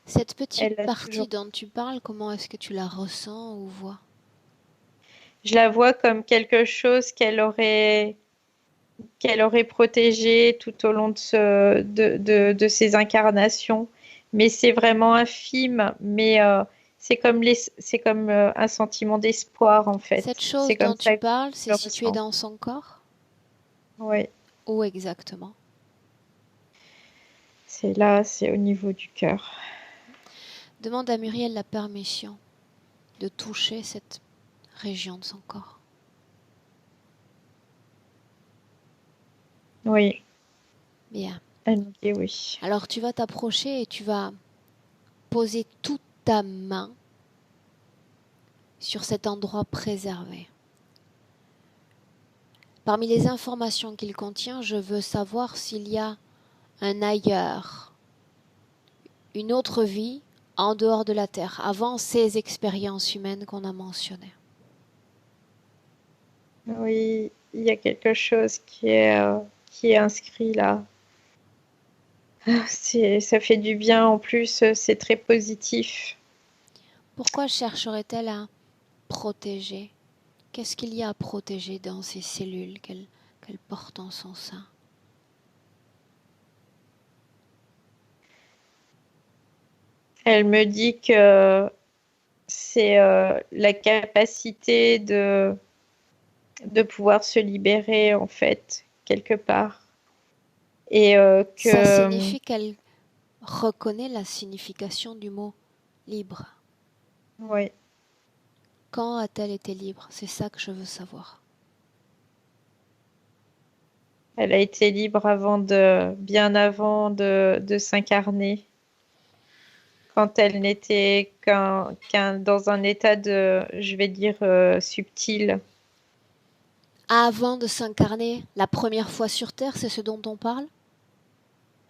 Cette petite Elle a partie toujours. dont tu parles, comment est-ce que tu la ressens ou vois? Je la vois comme quelque chose qu'elle aurait protégé tout au long de ses incarnations. Mais c'est vraiment infime, mais c'est comme un sentiment d'espoir en Cette fait. C'est chose comme dont tu ça que parles, je c'est le situé ressens. dans son corps? Oui, Où exactement? c'est là, c'est au niveau du cœur. Demande à Muriel la permission de toucher cette région de son corps. Oui, Bien. elle me dit oui. Alors tu vas t'approcher et tu vas poser toute ta main sur cet endroit préservé. Parmi les informations qu'il contient, je veux savoir s'il y a un ailleurs, une autre vie en dehors de la Terre, avant ces expériences humaines qu'on a mentionnées. Oui, il y a quelque chose qui est inscrit là. Ça fait du bien en plus, c'est très positif. Pourquoi chercherait-elle à protéger? Qu'est-ce qu'il y a à protéger dans ces cellules qu'elle porte en son sein? Elle me dit que c'est la capacité de pouvoir se libérer en fait, quelque part. Et Ça que, signifie qu'elle reconnaît la signification du mot libre. ouais, Quand a-t-elle été libre? C'est ça que je veux savoir. elle a été libre bien avant de s'incarner, quand elle n'était dans un état je vais dire, subtil. Avant de s'incarner la première fois sur Terre, c'est ce dont on parle?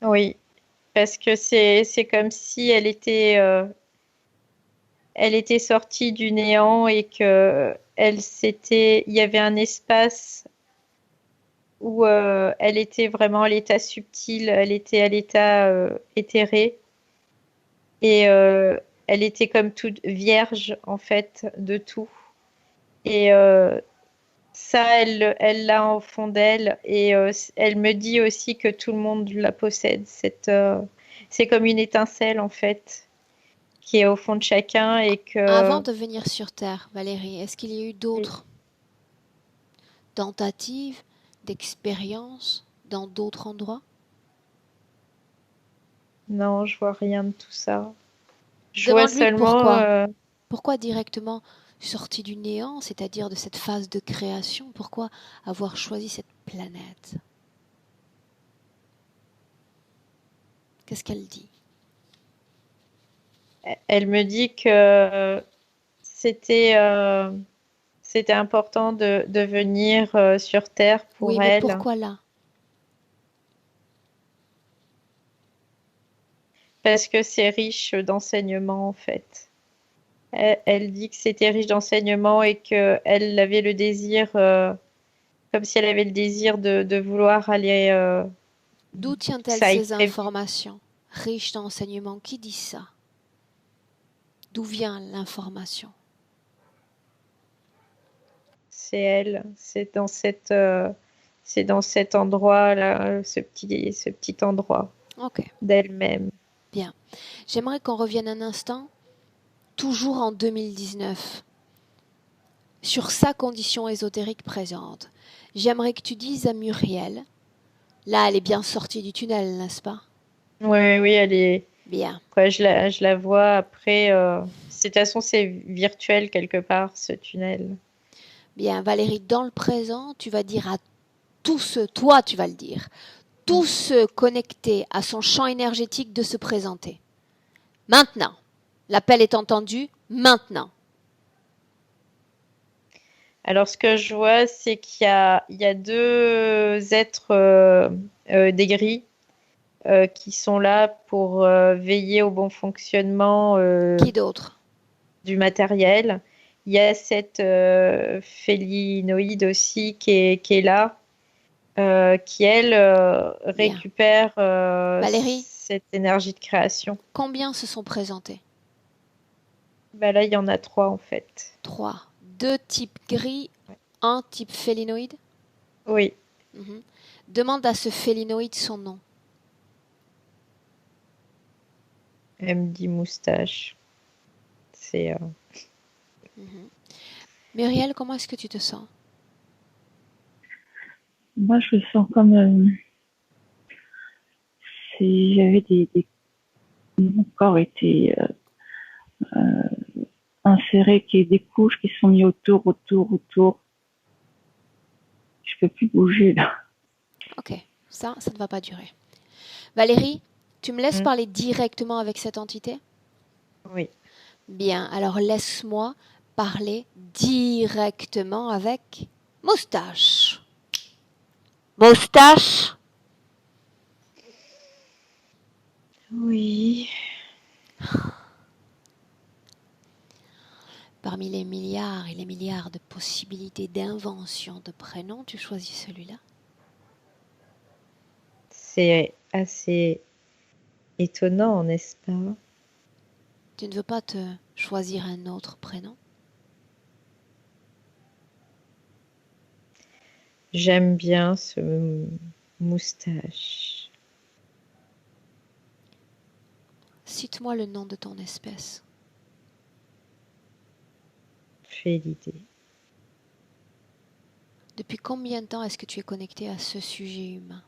Oui, parce que c'est comme si elle était sortie du néant et il y avait un espace où elle était vraiment à l'état subtil, elle était à l'état éthéré et elle était comme toute vierge en fait de tout. Et Ça, elle l'a au fond d'elle et elle me dit aussi que tout le monde la possède. C'est comme une étincelle en fait qui est au fond de chacun et Avant que de venir sur Terre, Valérie, est-ce qu'il y a eu oui. d'autres tentatives d'expériences dans d'autres endroits? Non, je vois rien de tout ça. Je vois Demande-lui seulement pourquoi. Pourquoi directement sorti du néant, c'est-à-dire de cette phase de création? Pourquoi avoir choisi cette planète? Qu'est-ce qu'elle dit? elle me dit que c'était c'était important de venir sur Terre Oui, pour mais elle pourquoi là? parce que c'est riche d'enseignements en fait. Elle dit que c'était riche d'enseignements et qu'elle avait le désir, comme si elle avait le désir de vouloir aller, D'où que tient-elle ça aille ces très vite. informations? Riche d'enseignements, qui dit ça? D'où vient l'information? C'est elle, c'est dans cet endroit-là, ce petit endroit Ok, d'elle-même. bien. J'aimerais qu'on revienne un instant, toujours en 2019, sur sa condition ésotérique présente. J'aimerais que tu dises à Muriel, là elle est bien sortie du tunnel, n'est-ce pas? Oui, oui, elle est. Bien, Quoi, je la vois après. De toute façon, c'est virtuel quelque part, ce tunnel. bien. Valérie, dans le présent, tu vas dire à tous ceux, toi tu vas le dire, Mm. tous ceux connectés à son champ énergétique de se présenter. Maintenant. L'appel est entendu, maintenant. Alors, ce que je vois, c'est il y a deux êtres des gris qui sont là pour veiller au bon fonctionnement Qui d'autre? du matériel. Il y a cette félinoïde aussi qui est là, qui, elle, Bien. récupère Valérie, cette énergie de création. combien se sont présentés? Bah là, il y en a trois en fait. 3. Deux types gris, un type félinoïde. Oui, Mhm. Demande à ce félinoïde son nom. elle me dit moustache. C'est Mhm. Muriel, comment est-ce que tu te sens? Moi, je sens comme si j'avais mon corps était inséré, qui est des couches qui sont mises autour. Je peux plus bouger là. Ok, ça ne va pas durer. Valérie, tu me laisses hmm, parler directement avec cette entité? oui. Bien, alors laisse-moi parler directement avec Moustache. Moustache. Oui. Parmi les milliards et les milliards de possibilités d'invention de prénoms, tu choisis celui-là? C'est assez étonnant, n'est-ce pas? Tu ne veux pas te choisir un autre prénom? J'aime bien ce moustache. Cite-moi le nom de ton espèce. Fais l'idée. Depuis combien de temps est-ce que tu es connecté à ce sujet humain?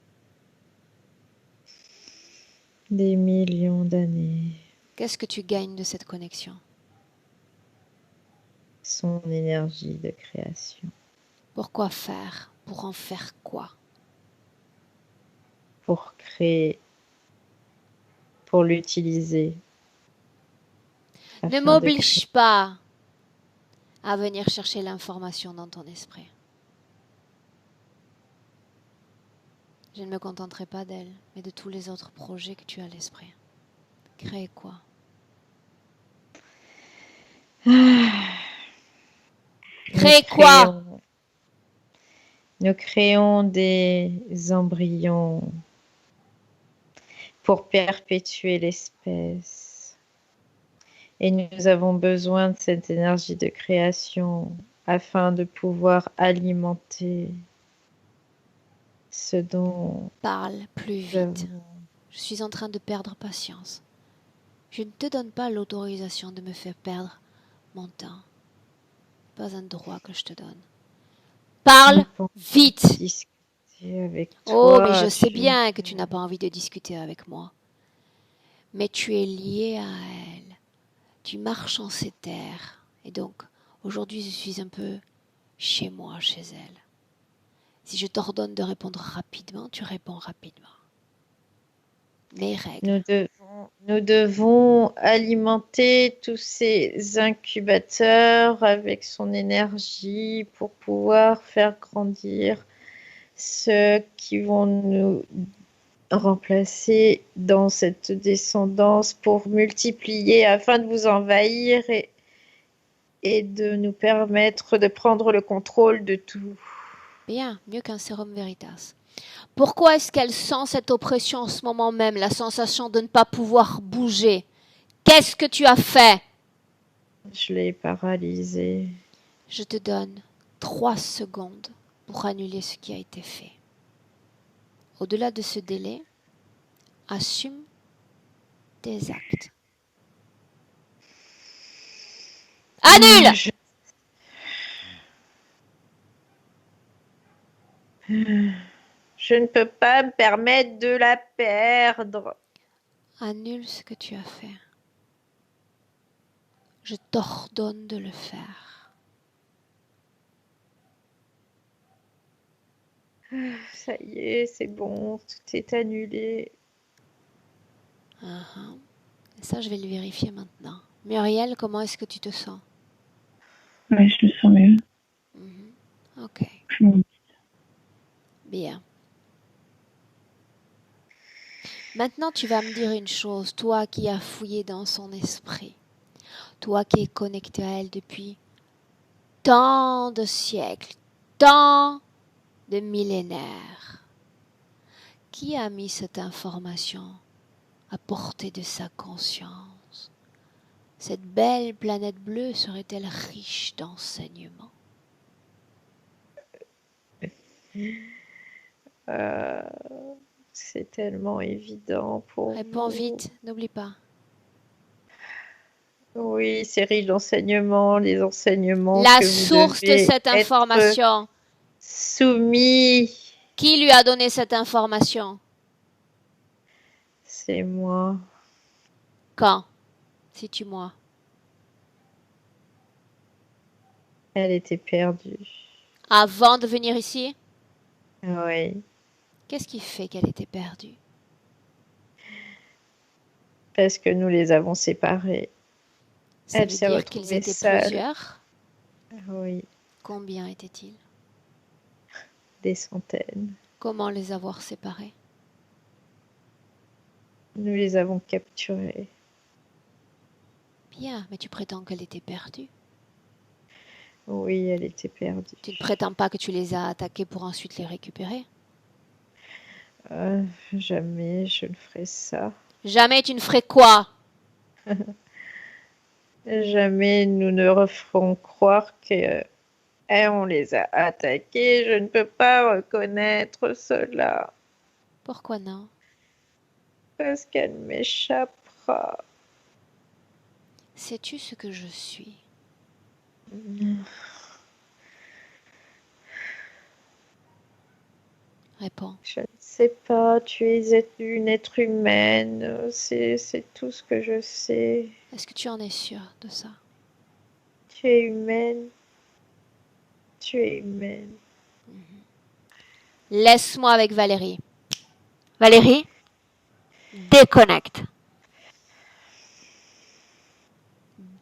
Des millions d'années. Qu'est-ce que tu gagnes de cette connexion? Son énergie de création. Pourquoi faire? Pour en faire quoi? Pour créer, pour l'utiliser Ne afin de créer. m'oblige pas à venir chercher l'information dans ton esprit. Je ne me contenterai pas d'elle, mais de tous les autres projets que tu as à l'esprit. Créer quoi? Nous Créer quoi? créons, nous créons des embryons pour perpétuer l'espèce. Et nous avons besoin de cette énergie de création afin de pouvoir alimenter ce dont Parle plus nous vite. avons. Je suis en train de perdre patience. Je ne te donne pas l'autorisation de me faire perdre mon temps. Pas un droit que je te donne. Parle J'ai pas envie de vite. discuter avec Oh, mais je toi. sais bien que tu n'as pas envie de discuter avec moi. Mais tu es lié à elle. Tu marches en ses terres. Et donc, aujourd'hui, je suis un peu chez moi, chez elle. Si je t'ordonne de répondre rapidement, tu réponds rapidement. Mes règles. Nous devons alimenter tous ces incubateurs avec son énergie pour pouvoir faire grandir ceux qui vont nous remplacer dans cette descendance pour multiplier afin de vous envahir et de nous permettre de prendre le contrôle de tout. Bien, mieux qu'un sérum Veritas. Pourquoi est-ce qu'elle sent cette oppression en ce moment même, la sensation de ne pas pouvoir bouger? Qu'est-ce que tu as fait? Je l'ai paralysée. Je te donne 3 secondes pour annuler ce qui a été fait. Au-delà de ce délai, assume tes actes. Annule! Je ne peux pas me permettre de la perdre. Annule ce que tu as fait. Je t'ordonne de le faire. Ça y est, c'est bon, tout est annulé. Uh-huh. Ça, je vais le vérifier maintenant. Muriel, comment est-ce que tu te sens? Oui, je me sens mieux. Ok, Mm. bien. Maintenant, tu vas me dire une chose, toi qui as fouillé dans son esprit, toi qui es connecté à elle depuis tant de siècles, tant de millénaires. Qui a mis cette information à portée de sa conscience? Cette belle planète bleue serait-elle riche d'enseignements? C'est tellement évident pour Réponds vous. vite, n'oublie pas. Oui, c'est riche d'enseignements, les enseignements La que vous source de devez cette être information. soumis. Qui lui a donné cette information? C'est moi. Quand? Situe-moi. Elle était perdue. Avant de venir ici? Oui, Qu'est-ce qui fait qu'elle était perdue? parce que nous les avons séparés. Ça Elle veut s'est dire qu'ils retrouvée étaient seule. plusieurs? Oui, Combien étaient-ils? des centaines. Comment les avoir séparés? Nous les avons capturés. Bien, mais tu prétends qu'elle était perdue. Oui, elle était perdue. Tu ne prétends pas que tu les as attaqués pour ensuite les récupérer. Jamais je ne ferai ça. Jamais tu ne ferais quoi? Jamais nous ne referons croire que on les a attaqués. Je ne peux pas reconnaître cela Pourquoi non? parce qu'elle m'échappera. Sais-tu ce que je suis? Réponds. Je ne sais pas, tu es une être humaine, c'est tout ce que je sais. Est-ce que tu en es sûr de ça? Tu es humaine, tu es humaine. Laisse-moi avec Valérie. Valérie, déconnecte.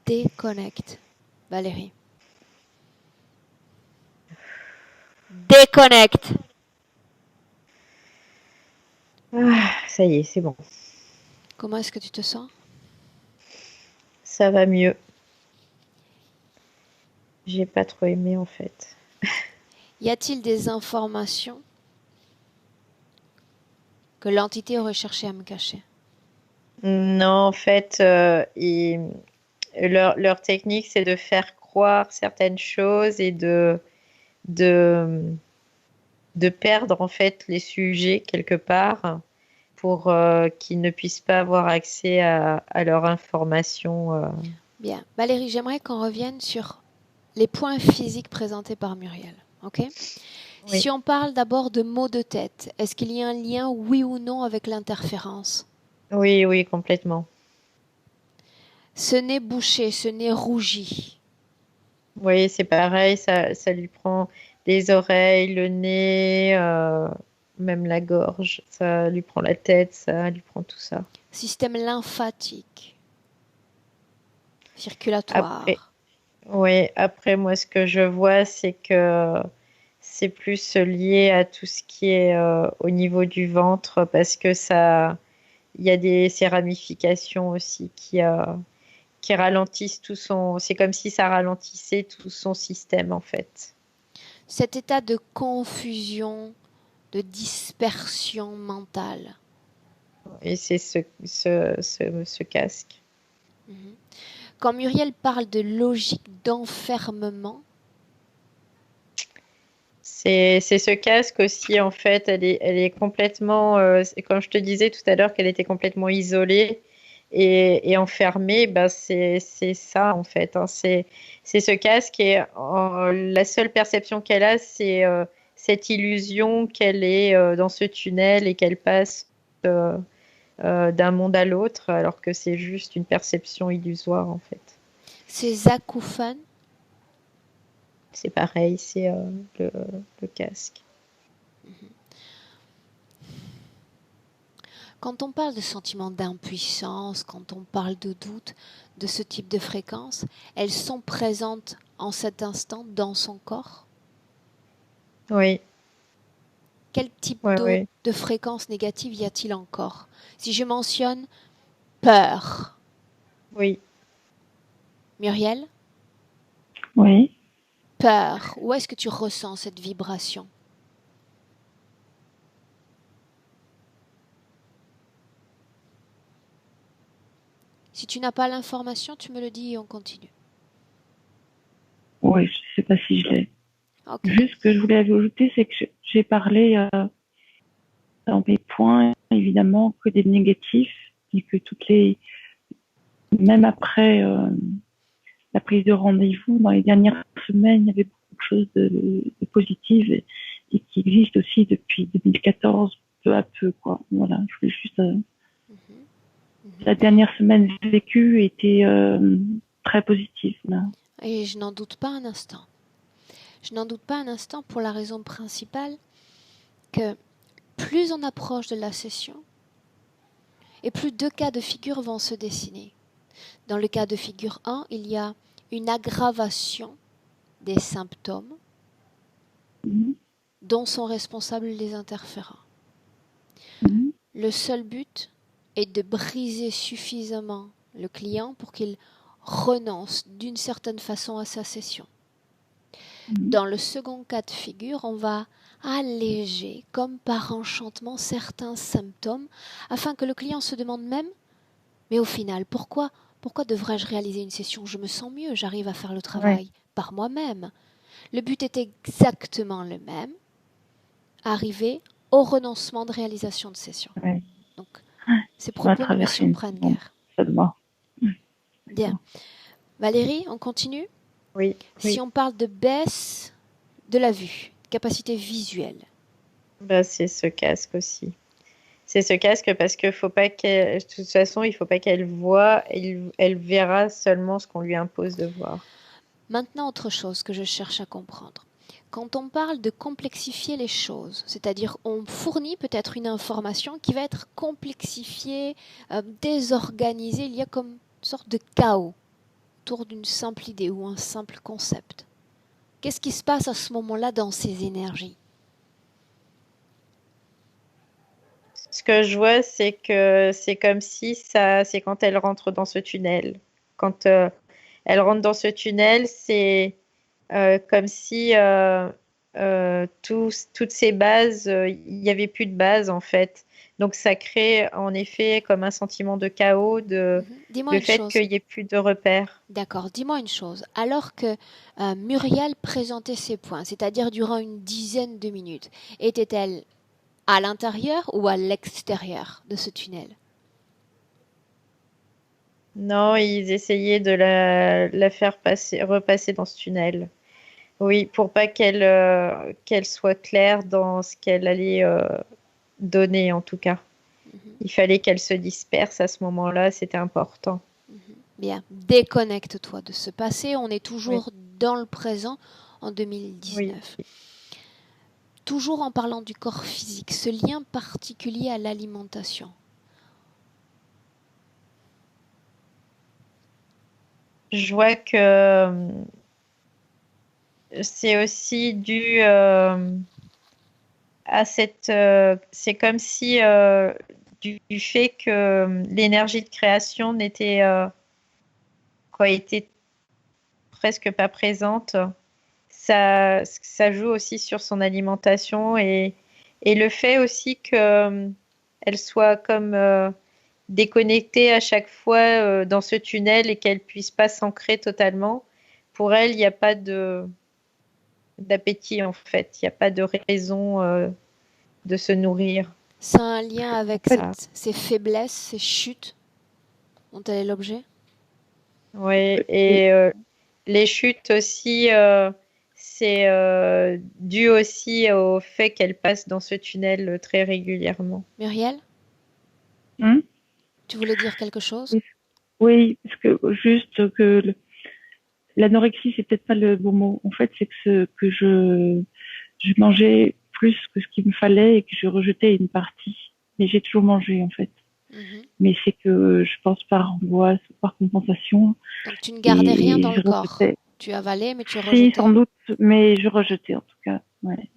Déconnecte, Valérie. Déconnecte. Ça y est, c'est bon. Comment est-ce que tu te sens? Ça va mieux. J'ai pas trop aimé en fait. Y a-t-il des informations que l'entité aurait cherché à me cacher? Non, en fait, leur technique, c'est de faire croire certaines choses et de, de perdre en fait les sujets quelque part pour qu'ils ne puissent pas avoir accès à leur information. Bien. Valérie, j'aimerais qu'on revienne sur les points physiques présentés par Muriel. Ok? Oui. Si on parle d'abord de maux de tête, est-ce qu'il y a un lien, oui ou non, avec l'interférence? Oui, oui, complètement. Ce nez bouché, ce nez rougi. Oui, c'est pareil, ça lui prend les oreilles, le nez, même la gorge, ça lui prend la tête, ça lui prend tout ça. Système lymphatique, Après, circulatoire. oui, après moi ce que je vois, c'est que c'est plus lié à tout ce qui est au niveau du ventre parce que ça, il y a ces ramifications aussi qui ralentissent tout son, c'est comme si ça ralentissait tout son système en fait. Cet état de confusion, de dispersion mentale. Et c'est ce casque. Mhm. Quand Muriel parle de logique d'enfermement, C'est ce casque aussi, en fait, elle est complètement, comme je te disais tout à l'heure, qu'elle était complètement isolée et enfermée, bah c'est ça, en fait, hein. C'est ce casque et la seule perception qu'elle a, c'est cette illusion qu'elle est dans ce tunnel et qu'elle passe euh, d'un monde à l'autre, alors que c'est juste une perception illusoire, en fait. ces acouphènes, C'est pareil, c'est le, le casque. quand on parle de sentiment d'impuissance, quand on parle de doute, de ce type de fréquences, elles sont présentes en cet instant dans son corps. Oui, Quel type ouais, ouais. de fréquences négatives y a-t-il encore? Si je mentionne peur, Oui. Muriel, Oui. peur, où est-ce que tu ressens cette vibration? Si tu n'as pas l'information, tu me le dis et on continue. Oui, je sais pas si je l'ai. Ok. Juste ce que je voulais ajouter, c'est que j'ai parlé dans mes points, évidemment, que des négatifs, et que même après la prise de rendez-vous, dans les dernières semaines, il y avait beaucoup de choses de positives et qui existent aussi depuis 2014, peu à peu, quoi. Voilà, je voulais juste. Mhm. La Mhm. dernière semaine vécue était très positive. Là. Et je n'en doute pas un instant. Je n'en doute pas un instant pour la raison principale que plus on approche de la session, et plus deux cas de figure vont se dessiner. Dans le cas de figure 1, il y a une aggravation des symptômes Mhm. dont sont responsables les interférents. Mhm. Le seul but est de briser suffisamment le client pour qu'il renonce d'une certaine façon à sa session. Mhm. Dans le second cas de figure, on va alléger, comme par enchantement, certains symptômes afin que le client se demande même, mais au final, pourquoi devrais-je réaliser une session? Je me sens mieux, j'arrive à faire le Ouais. travail par moi-même. Le but est exactement le même, arriver au renoncement de réalisation de session. Ouais. Donc, ces Ça m'a propos ne me traversé une surprennent seconde. guère. Ça doit. Bien. Valérie, on continue. Oui, Si oui. on parle de baisse de la vue, capacité visuelle. Bah, c'est ce casque aussi. C'est ce casque parce que faut pas qu'elle, de toute façon, il faut pas qu'elle voie, elle verra seulement ce qu'on lui impose de voir. Maintenant, autre chose que je cherche à comprendre. Quand on parle de complexifier les choses, c'est-à-dire on fournit peut-être une information qui va être complexifiée, désorganisée, il y a comme une sorte de chaos autour d'une simple idée ou un simple concept. Qu'est-ce qui se passe à ce moment-là dans ces énergies? Ce que je vois, c'est que c'est comme si ça, c'est quand elle rentre dans ce tunnel. Quand elle rentre dans ce tunnel, c'est comme si toutes ces bases, il n'y avait plus de base en fait. Donc ça crée en effet comme un sentiment de chaos, Dis-moi le une fait chose. qu'il n'y ait plus de repères. D'accord, dis-moi une chose. Alors que Muriel présentait ses points, c'est-à-dire durant une dizaine de minutes, était-elle à l'intérieur ou à l'extérieur de ce tunnel? Non, ils essayaient de la faire repasser dans ce tunnel. Oui, pour pas qu'elle soit claire dans ce qu'elle allait donner en tout cas. Mhm, Il fallait qu'elle se disperse à ce moment-là, c'était important. mhm. Bien, déconnecte-toi de ce passé. On est Oui, toujours dans le présent en oui. 2019. Toujours en parlant du corps physique, ce lien particulier à l'alimentation. Je vois que c'est aussi dû à cette. C'est comme si du fait que l'énergie de création n'était quoi, était presque pas présente, ça joue aussi sur son alimentation et le fait aussi que elle soit comme déconnectée à chaque fois dans ce tunnel et qu'elle puisse pas s'ancrer totalement. Pour elle, il n'y a pas d'appétit en fait, il n'y a pas de raison de se nourrir. Ça a un lien En avec fait, ces faiblesses, ces chutes dont elle est l'objet? Ouais, oui, et les chutes aussi, c'est dû aussi au fait qu'elle passe dans ce tunnel très régulièrement. Muriel, hein, tu voulais dire quelque chose? oui, oui, parce que juste que l'anorexie, c'est peut-être pas le bon mot. En fait, c'est que je mangeais plus que ce qu'il me fallait et que je rejetais une partie. Mais j'ai toujours mangé, en fait. Mhm. Mais c'est que je pense par angoisse ou par compensation Donc tu ne gardais rien et dans le je corps. rejetais. Tu avalais, mais tu Si, sans rejetais. doute, mais je rejetais en tout cas. Ouais.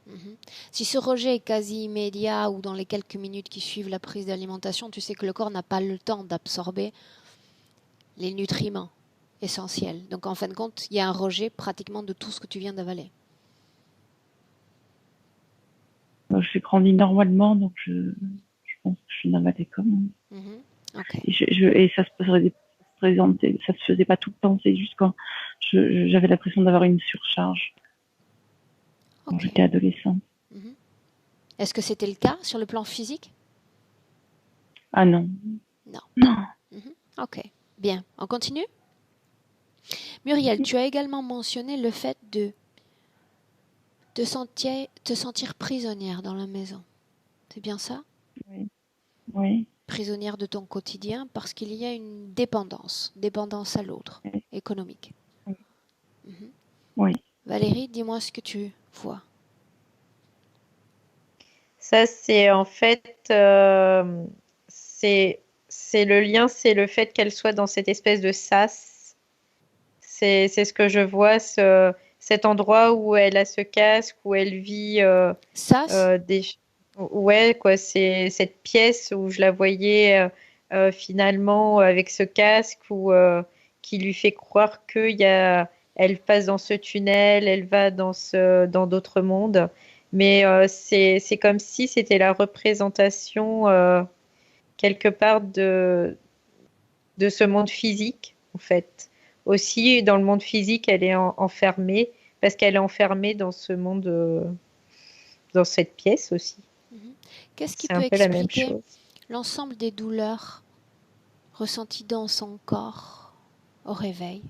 Mhm. Si ce rejet est quasi immédiat ou dans les quelques minutes qui suivent la prise d'alimentation, tu sais que le corps n'a pas le temps d'absorber les nutriments essentiels. Donc en fin de compte, il y a un rejet pratiquement de tout ce que tu viens d'avaler. J'ai grandi normalement, donc je pense que je n'avalais quand même. Mhm. Ok, Et ça ça se faisait pas tout le temps, c'est juste quand j'avais l'impression d'avoir une surcharge quand ok. j'étais adolescente. Mhm. Est-ce que c'était le cas sur le plan physique? Ah non, Non. non, Mhm. Ok, bien. On continue? Muriel, tu as également mentionné le fait de te sentir prisonnière dans la maison. C'est bien ça? oui, oui, Prisonnière de ton quotidien parce qu'il y a une dépendance à l'autre, oui, économique. oui, Mhm. oui. Valérie, dis-moi ce que tu vois. Ça, c'est en fait, c'est le lien, c'est le fait qu'elle soit dans cette espèce de sas. C'est ce que je vois, cet endroit où elle a ce casque, où elle vit Sas, des... Ouais, quoi, c'est cette pièce où je la voyais finalement avec ce casque qui lui fait croire elle passe dans ce tunnel, elle va dans d'autres mondes. Mais c'est comme si c'était la représentation quelque part de ce monde physique, en fait. Aussi, dans le monde physique, elle est enfermée parce qu'elle est enfermée dans ce monde, dans cette pièce aussi. mhm. Qu'est-ce qui C'est peut un peu la même expliquer chose. l'ensemble des douleurs ressenties dans son corps au réveil?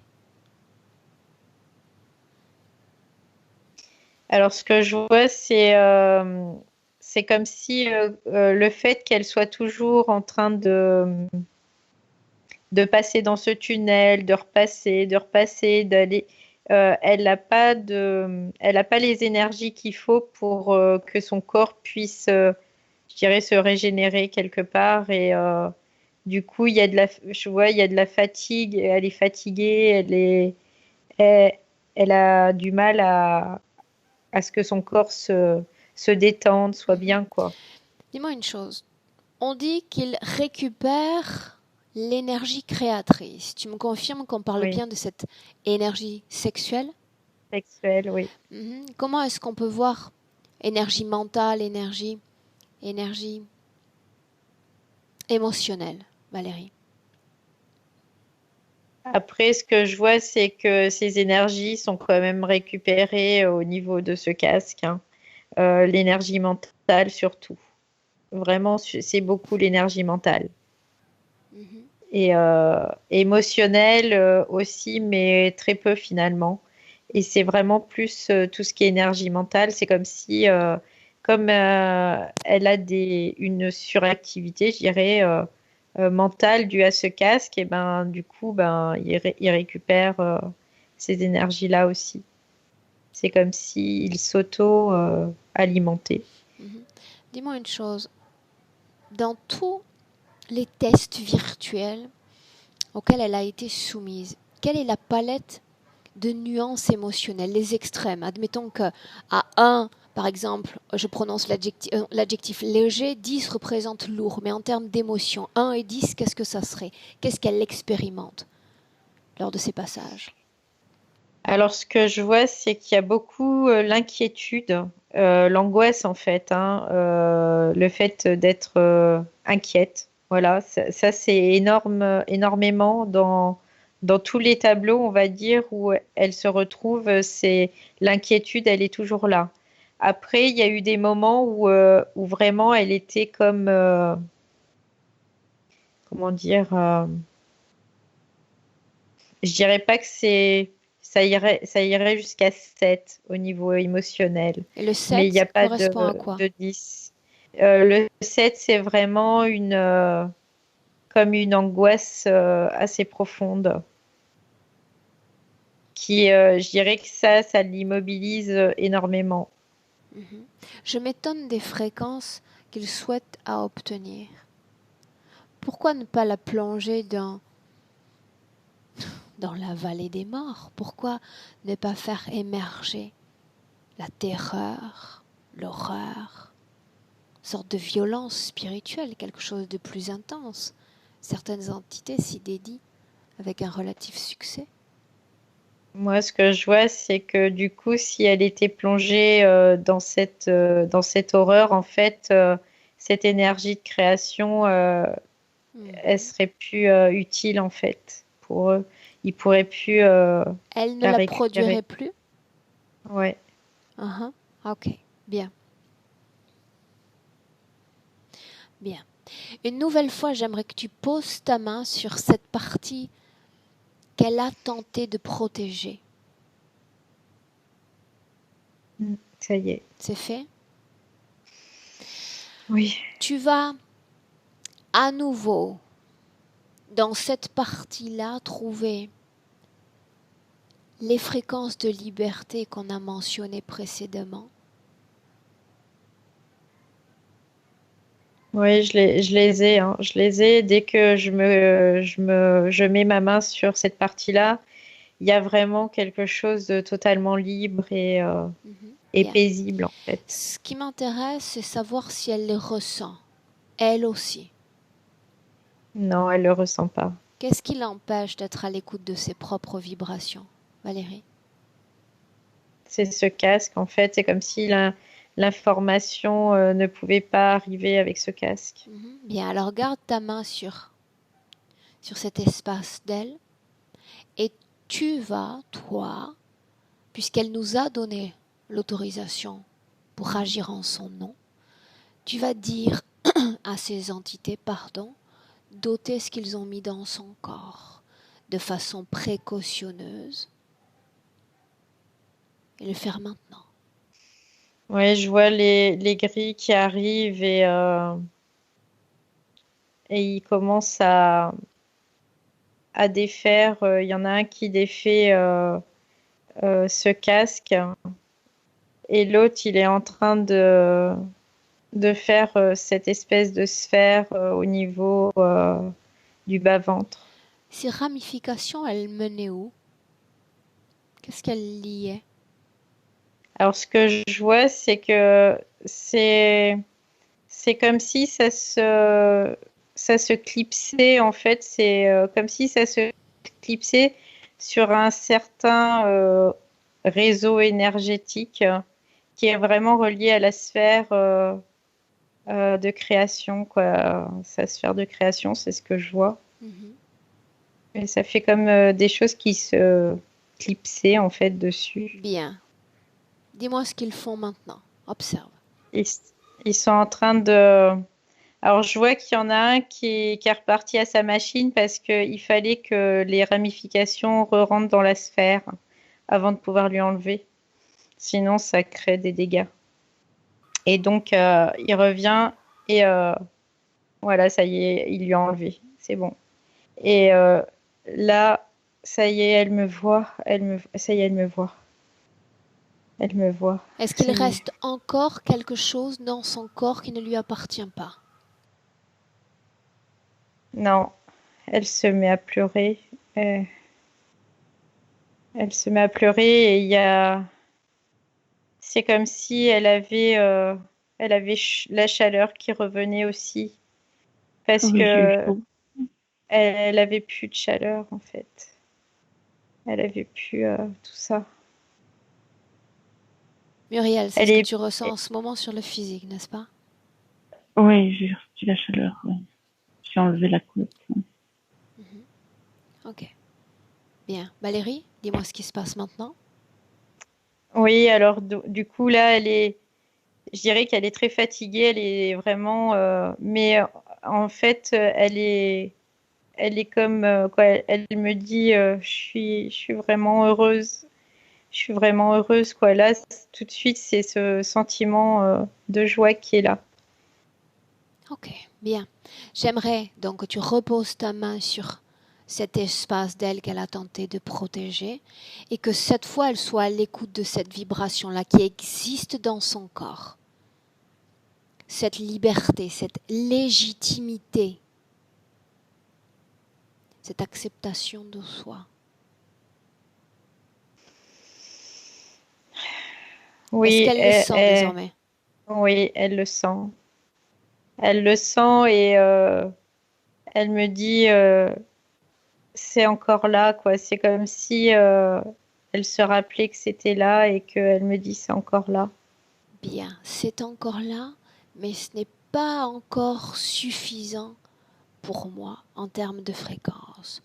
Alors, ce que je vois, c'est comme si le fait qu'elle soit toujours en train de passer dans ce tunnel, de repasser, d'aller. Elle n'a pas les énergies qu'il faut pour que son corps puisse, je dirais, se régénérer quelque part. Et du coup, je vois, il y a de la fatigue. Elle est fatiguée. Elle, elle a du mal à ce que son corps se détende, soit Mhm. bien, quoi. Dis-moi une chose. On dit qu'il récupère l'énergie créatrice. Tu me confirmes qu'on parle Oui, bien de cette énergie sexuelle? Sexuel, oui. Comment est-ce qu'on peut voir énergie mentale, énergie émotionnelle, Valérie? Après, ce que je vois, c'est que ces énergies sont quand même récupérées au niveau de ce casque, hein. L'énergie mentale surtout. Vraiment, c'est beaucoup l'énergie mentale. Mhm. Et émotionnelle aussi, mais très peu finalement. Et c'est vraiment plus tout ce qui est énergie mentale. C'est comme si, comme elle a une suractivité, je dirais, mentale due à ce casque, et ben du coup, ben il récupère ces énergies-là aussi. C'est comme si il s'auto-alimentait. Mhm. Dis-moi une chose. Dans tous les tests virtuels auxquels elle a été soumise, quelle est la palette de nuances émotionnelles, les extrêmes? Admettons que à 1, par exemple, je prononce l'adjectif léger, 10 représente lourd, mais en termes d'émotion, 1 et 10, qu'est-ce que ça serait? Qu'est-ce qu'elle expérimente lors de ces passages? Alors, ce que je vois, c'est qu'il y a beaucoup l'inquiétude, l'angoisse en fait, hein, le fait d'être inquiète. Voilà, ça, c'est énorme, énormément dans tous les tableaux, on va dire, où elle se retrouve, c'est l'inquiétude, elle est toujours là. Après, il y a eu des moments où vraiment elle était comme, comment dire, je dirais pas que ça irait jusqu'à 7 au niveau émotionnel, Et le mais il n'y 7 a pas correspond à quoi? de 10. Le 7, c'est vraiment comme une angoisse assez profonde, qui, je dirais que ça l'immobilise énormément. Mhm. Je m'étonne des fréquences qu'il souhaite à obtenir. Pourquoi ne pas la plonger dans la vallée des morts? Pourquoi ne pas faire émerger la terreur, l'horreur, une sorte de violence spirituelle, quelque chose de plus intense? Certaines entités s'y dédient avec un relatif succès. Moi, ce que je vois, c'est que du coup, si elle était plongée dans cette horreur, en fait, cette énergie de création, elle Mhm. serait plus utile en fait pour eux. Ils pourraient plus Elle ne la la récupérer. produirait plus? Ouais. Uh-huh. Ok, bien, bien. Une nouvelle fois, j'aimerais que tu poses ta main sur cette partie qu'elle a tenté de protéger. Ça y est. C'est fait? Oui. Tu vas à nouveau, dans cette partie-là, trouver les fréquences de liberté qu'on a mentionnées précédemment. Oui, je les ai, hein. Je les ai dès que je mets ma main sur cette partie-là. Il y a vraiment quelque chose de totalement libre et Bien. paisible en fait. Ce qui m'intéresse, c'est savoir si elle les ressent, elle aussi. Non, elle le ressent pas. Qu'est-ce qui l'empêche d'être à l'écoute de ses propres vibrations, Valérie? C'est ce casque en fait. C'est comme si l'information ne pouvait pas arriver avec ce casque. Bien, alors garde ta main sur cet espace d'elle et tu vas, toi, puisqu'elle nous a donné l'autorisation pour agir en son nom, tu vas dire à ces entités, pardon, d'ôter ce qu'ils ont mis dans son corps de façon précautionneuse et le faire maintenant. Oui, je vois les grilles qui arrivent et ils commencent à défaire. Il y en a un qui défait ce casque et l'autre, il est en train de faire cette espèce de sphère au niveau du bas-ventre. Ces ramifications, elles menaient où? Qu'est-ce qu'elles liaient? Alors, ce que je vois, c'est que c'est comme si ça se clipsait, en fait. C'est comme si ça se clipsait sur un certain réseau énergétique qui est vraiment relié à la sphère de création, quoi. Sa sphère de création, c'est ce que je vois. Mhm. Et ça fait comme des choses qui se clipsaient en fait dessus. Bien. Dis-moi ce qu'ils font maintenant. Observe. Ils, ils sont en train de... Alors je vois qu'il y en a un qui est reparti à sa machine parce qu'il fallait que les ramifications rentrent dans la sphère avant de pouvoir lui enlever. Sinon, ça crée des dégâts. Et donc, il revient et voilà, ça y est, il lui a enlevé. C'est bon. Et là, ça y est, elle me voit. Ça y est, elle me voit. Elle me voit. Est-ce qu'il Ça y est. reste encore quelque chose dans son corps qui ne lui appartient pas? Non, elle se met à pleurer. Euh, Elle se met à pleurer et il y a... C'est comme si elle avait la chaleur qui revenait aussi. Parce Oui, j'ai eu que chaud. elle avait plus de chaleur, en fait. Elle avait plus tout ça. Muriel, c'est Elle ce que est... tu ressens en ce moment sur le physique, n'est-ce pas? Oui, j'ai ressenti la chaleur. Ouais. J'ai enlevé la couette. Ok. Bien. Valérie, dis-moi ce qui se passe maintenant. Oui, alors du coup, là, je dirais qu'elle est très fatiguée. Elle est vraiment... mais en fait, elle est comme... quoi, elle me dit, je suis vraiment heureuse. Je suis vraiment heureuse, quoi. Là, tout de suite, c'est ce sentiment de joie qui est là. Ok. Bien. J'aimerais donc que tu reposes ta main sur cet espace d'elle qu'elle a tenté de protéger et que cette fois elle soit à l'écoute de cette vibration-là qui existe dans son corps. Cette liberté, cette légitimité, cette acceptation de soi. Est-ce Oui, qu'elle le sent désormais? oui, elle le sent. Elle le sent et elle me dit, c'est encore là, quoi. C'est comme si elle se rappelait que c'était là et qu'elle me dit, c'est encore là. Bien, c'est encore là, mais ce n'est pas encore suffisant pour moi en termes de fréquence.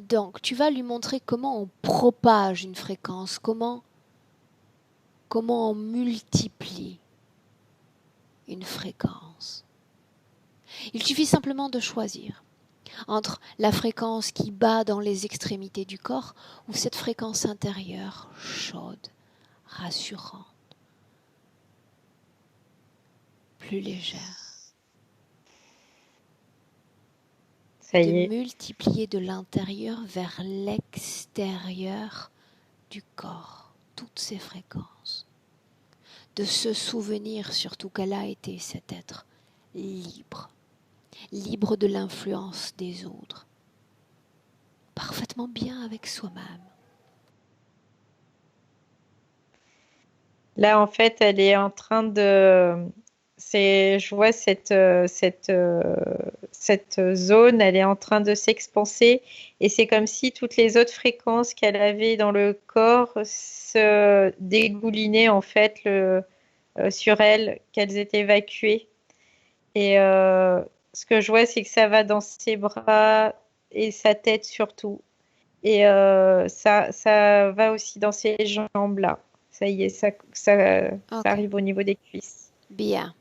Donc, tu vas lui montrer comment on propage une fréquence, comment on multiplie une fréquence. Il suffit simplement de choisir entre la fréquence qui bat dans les extrémités du corps ou cette fréquence intérieure chaude, rassurante, plus légère. Ça De y est. multiplier de l'intérieur vers l'extérieur du corps toutes ces fréquences. De se souvenir surtout qu'elle a été cet être libre, libre de l'influence des autres, parfaitement bien avec soi-même. Là, en fait, elle est en train de... Je vois cette zone, elle est en train de s'expanser et c'est comme si toutes les autres fréquences qu'elle avait dans le corps se dégoulinaient en fait sur elle, qu'elles étaient évacuées. Et ce que je vois, c'est que ça va dans ses bras et sa tête surtout. Et ça va aussi dans ses jambes là. Ça y est, ça Ok, arrive au niveau des cuisses. bien.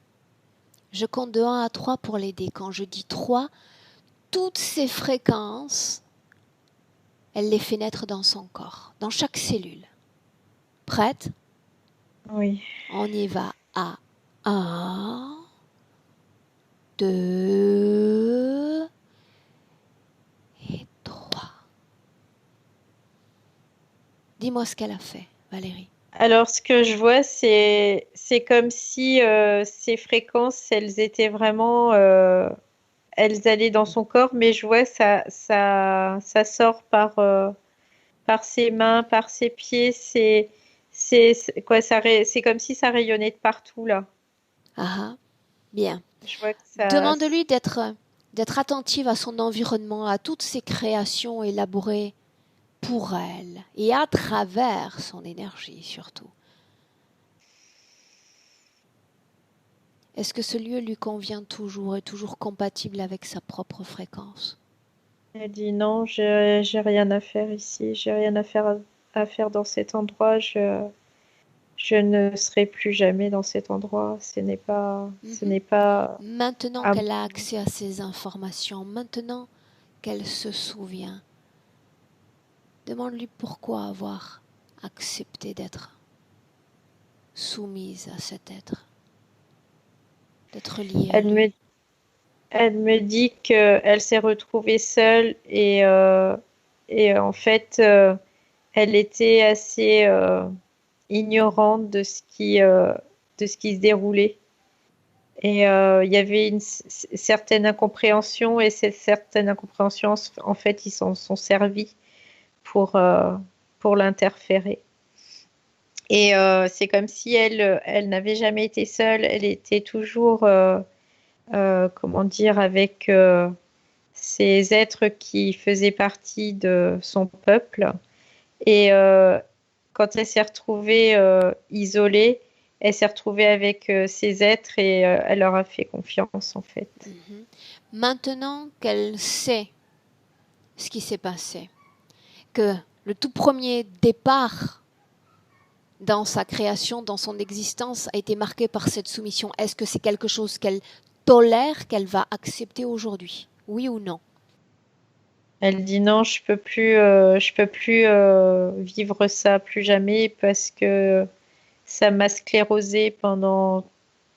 Je compte de 1 à 3 pour l'aider. Quand je dis 3, toutes ces fréquences, elle les fait naître dans son corps, dans chaque cellule. Prête? Oui. On y va à 1, 2 et 3. Dis-moi ce qu'elle a fait, Valérie. Alors, ce que je vois, c'est comme si ces fréquences, elles étaient vraiment, elles allaient dans son corps, mais je vois ça sort par ses mains, par ses pieds. Quoi, c'est comme si ça rayonnait de partout là. Ah, bien. Je vois que ça. Demande-lui d'être attentive à son environnement, à toutes ces créations élaborées pour elle et à travers son énergie surtout. Est-ce que ce lieu lui convient toujours, est toujours compatible avec sa propre fréquence? Elle dit non, j'ai rien à faire ici, j'ai rien à faire dans cet endroit, je ne serai plus jamais dans cet endroit, ce n'est pas Maintenant à qu'elle a accès à ces informations, maintenant qu'elle se souvient, demande-lui pourquoi avoir accepté d'être soumise à cet être, d'être liée à Elle me, lui. elle me dit qu'elle s'est retrouvée seule et en fait, elle était assez ignorante de ce qui se déroulait. Et il y avait une certaine incompréhension et cette certaine incompréhension, en fait, ils s'en sont servis pour, euh, pour l'interférer. Et c'est comme si elle n'avait jamais été seule, elle était toujours, comment dire, avec ces êtres qui faisaient partie de son peuple. Et quand elle s'est retrouvée isolée, elle s'est retrouvée avec ces êtres et elle leur a fait confiance en fait. Maintenant qu'elle sait ce qui s'est passé, que le tout premier départ dans sa création, dans son existence, a été marqué par cette soumission, est-ce que c'est quelque chose qu'elle tolère, qu'elle va accepter aujourd'hui? Oui ou non? Elle dit non, je peux plus vivre ça plus jamais parce que ça m'a sclérosé pendant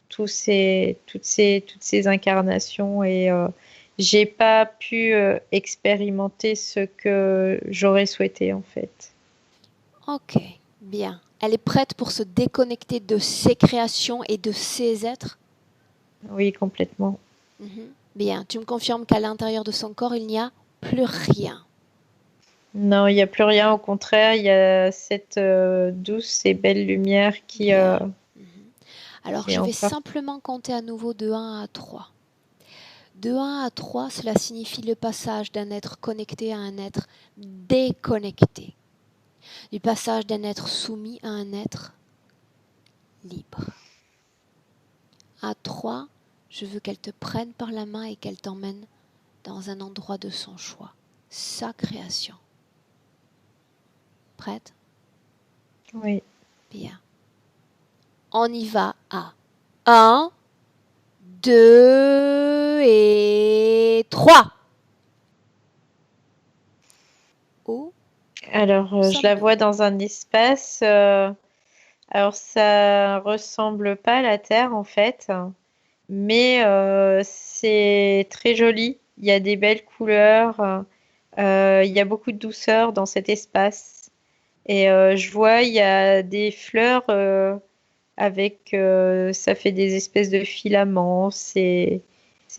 toutes ces incarnations et j'ai pas pu expérimenter ce que j'aurais souhaité en fait. Ok, bien. Elle est prête pour se déconnecter de ses créations et de ses êtres? Oui, complètement. Bien, tu me confirmes qu'à l'intérieur de son corps, il n'y a plus rien. Non, il n'y a plus rien, au contraire, il y a cette douce et belle lumière Bien. Alors, qui est je vais encore. simplement compter à nouveau de 1 à 3. De 1 à 3, cela signifie le passage d'un être connecté à un être déconnecté. Du passage d'un être soumis à un être libre. À 3, je veux qu'elle te prenne par la main et qu'elle t'emmène dans un endroit de son choix. Sa création. Prête? Oui. Bien. On y va à 1, 2 et 3. Où Alors, je la sommes-nous? vois dans un espace. Alors, ça ressemble pas à la Terre en fait, mais c'est très joli. Il y a des belles couleurs. Il y a beaucoup de douceur dans cet espace. Et je vois, il y a des fleurs avec, ça fait des espèces de filaments. C'est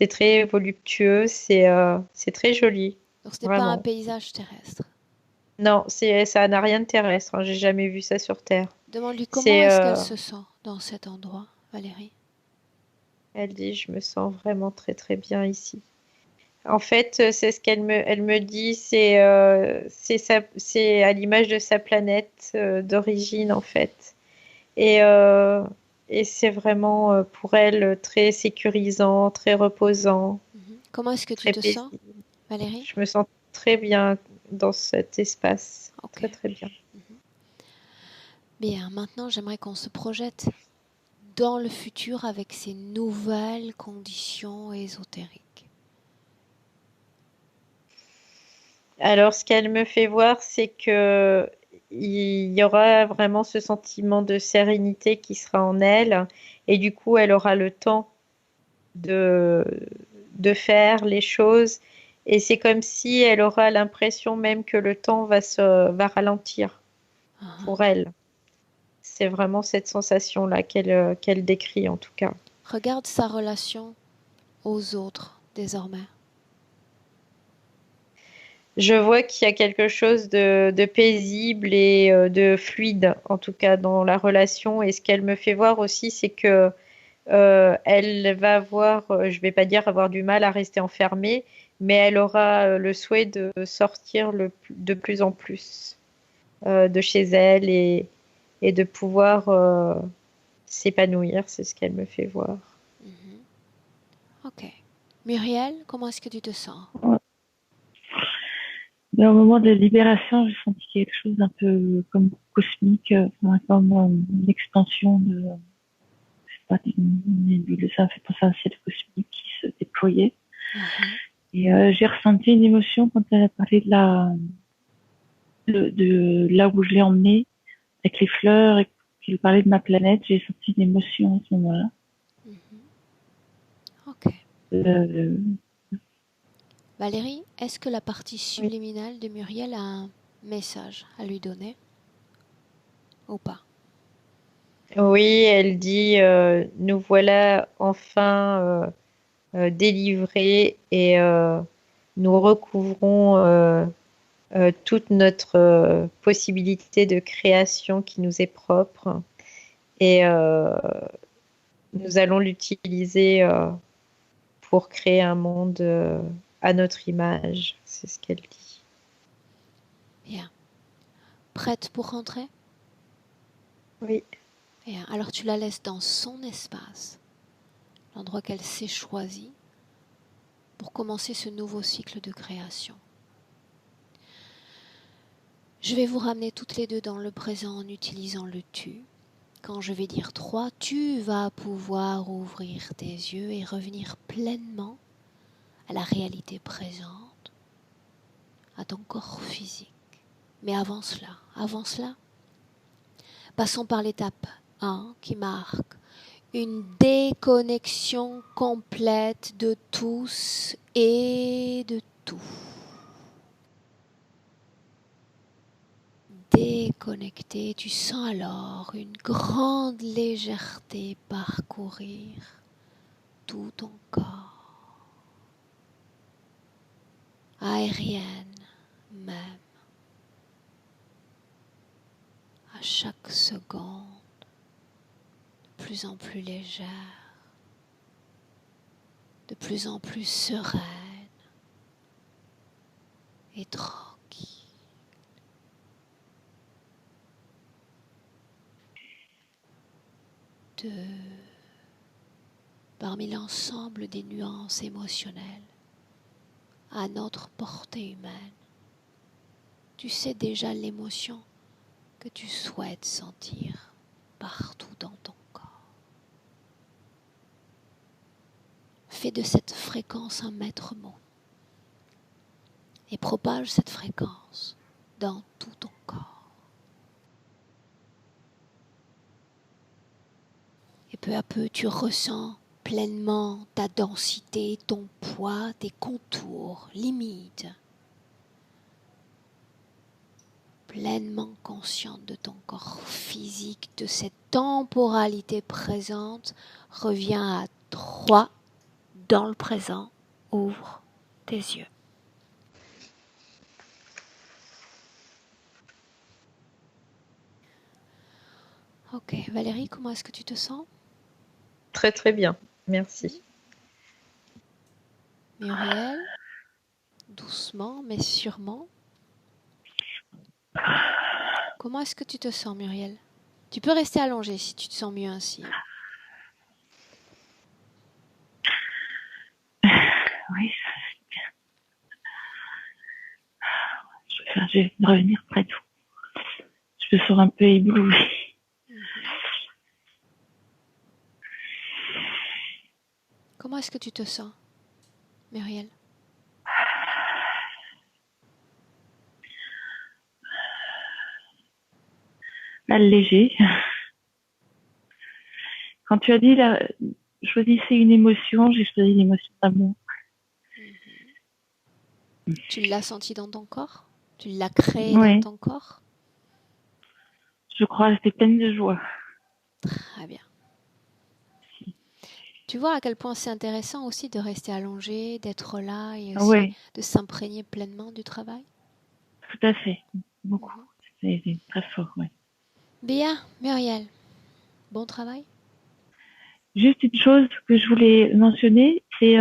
très voluptueux. C'est très joli, Donc ce n'est pas un vraiment. paysage terrestre. Non, ça n'a rien de terrestre, hein. J'ai jamais vu ça sur Terre. Demande-lui comment C'est, est-ce qu'elle se sent dans cet endroit, Valérie. elle dit, je me sens vraiment très très bien ici. En fait, c'est ce elle me dit, c'est à l'image de sa planète d'origine en fait. Et, euh, et c'est vraiment pour elle très sécurisant, très reposant, Comment est-ce que tu très te sens, paisible. Valérie? Je me sens très bien dans cet espace, Ok. très très bien. Bien, maintenant j'aimerais qu'on se projette dans le futur avec ces nouvelles conditions ésotériques. Alors, ce qu'elle me fait voir, c'est que il y aura vraiment ce sentiment de sérénité qui sera en elle, et du coup, elle aura le temps de, de faire les choses, et c'est comme si elle aura l'impression même que le temps va ralentir pour elle. C'est vraiment cette sensation-là qu'elle décrit en tout cas. Regarde sa relation aux autres désormais. Je vois qu'il y a quelque chose de paisible et de fluide, en tout cas, dans la relation. Et ce qu'elle me fait voir aussi, c'est que elle va avoir, je vais pas dire avoir du mal à rester enfermée, mais elle aura le souhait de sortir de plus en plus de chez elle et de pouvoir s'épanouir, c'est ce qu'elle me fait voir. Ok. Muriel, comment est-ce que tu te sens? Mais au moment de la libération, j'ai senti quelque chose d'un peu comme cosmique, comme une extension de, je sais pas, une nébule. Ça me fait penser à un ciel cosmique qui se déployait. Et j'ai ressenti une émotion quand elle a parlé de là où je l'ai emmenée, avec les fleurs, et qu'elle parlait de ma planète. J'ai senti une émotion à ce moment-là. Ok. Euh, Valérie, est-ce que la partie subliminale de Muriel a un message à lui donner ou pas? Oui, elle dit nous voilà enfin délivrés et nous recouvrons toute notre possibilité de création qui nous est propre et nous allons l'utiliser pour créer un monde à notre image. C'est ce qu'elle dit. Bien. Prête pour rentrer? Oui. Bien. Alors tu la laisses dans son espace, l'endroit qu'elle s'est choisi, pour commencer ce nouveau cycle de création. Je vais vous ramener toutes les deux dans le présent en utilisant le tu. Quand je vais dire 3, tu vas pouvoir ouvrir tes yeux et revenir pleinement à la réalité présente, à ton corps physique. Mais avant cela, passons par l'étape 1 qui marque une déconnexion complète de tous et de tout. Déconnecté, tu sens alors une grande légèreté parcourir tout ton corps, aérienne même, à chaque seconde, de plus en plus légère, de plus en plus sereine et tranquille. Parmi l'ensemble des nuances émotionnelles à notre portée humaine, tu sais déjà l'émotion que tu souhaites sentir partout dans ton corps. Fais de cette fréquence un maître mot et propage cette fréquence dans tout ton corps. Et peu à peu, tu ressens pleinement ta densité, ton poids, tes contours, limites. Pleinement consciente de ton corps physique, de cette temporalité présente, reviens à 3 dans le présent, ouvre tes yeux. Ok, Valérie, comment est-ce que tu te sens? Très très bien, merci. Muriel, doucement mais sûrement. Comment est-ce que tu te sens, Muriel? Tu peux rester allongée si tu te sens mieux ainsi. oui, je vais revenir près de vous. Je me sens un peu éblouie. Comment est-ce que tu te sens, Muriel? Allégée. Quand tu as dit choisissez une émotion, j'ai choisi l'émotion d'amour. Tu l'as senti dans ton corps? Tu l'as créé dans Oui, ton corps? je crois que j'étais pleine de joie. Très bien. Tu vois à quel point c'est intéressant aussi de rester allongé, d'être là et aussi Oui, de s'imprégner pleinement du travail? tout à fait. Beaucoup. C'est très fort, oui. Bien, Muriel, bon travail. Juste une chose que je voulais mentionner, c'est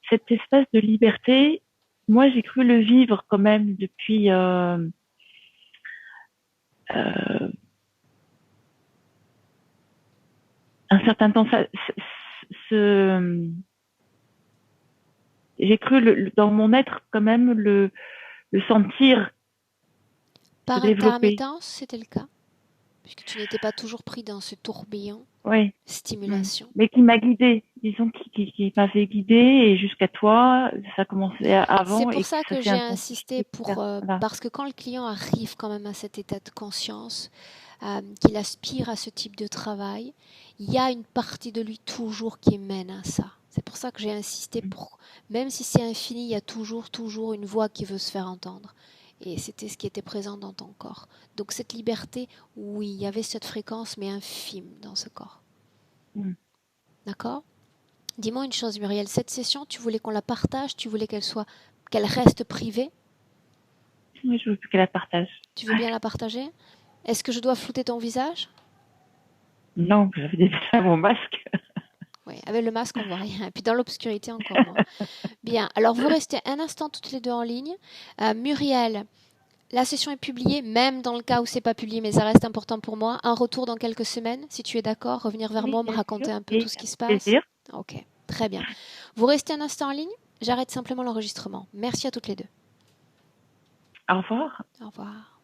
cet espace de liberté, moi, j'ai cru le vivre quand même depuis un certain temps. J'ai cru dans mon être quand même le sentir se Par développer. intermittence, c'était le cas, puisque tu n'étais pas toujours pris dans ce tourbillon, Oui. stimulation. Mais qui m'a guidée, disons, qui m'avait guidée, et jusqu'à toi, ça commençait avant. C'est pour Et ça que s'est j'ai insisté intensifié, etc. Voilà. parce que quand le client arrive quand même à cet état de conscience, qu'il aspire à ce type de travail, il y a une partie de lui toujours qui mène à ça. C'est pour ça que j'ai insisté même si c'est infini, il y a toujours une voix qui veut se faire entendre. Et c'était ce qui était présent dans ton corps. Donc cette liberté, oui, il y avait cette fréquence, mais infime dans ce corps. D'accord ? Dis-moi une chose, Muriel, cette session, tu voulais qu'on la partage, tu voulais qu'elle reste privée? Oui, je veux plus qu'elle la partage. Tu veux bien la partager? Est-ce que je dois flouter ton visage? Non, j'avais déjà mon masque. Oui, avec le masque, on voit rien. Et puis dans l'obscurité, encore moins. Bien, alors vous restez un instant toutes les deux en ligne. Muriel, la session est publiée, même dans le cas où c'est pas publié, mais ça reste important pour moi. Un retour dans quelques semaines, si tu es d'accord, revenir vers moi, me raconter un peu tout ce qui se passe. Plaisir. Ok, très bien. Vous restez un instant en ligne, j'arrête simplement l'enregistrement. Merci à toutes les deux. Au revoir. Au revoir.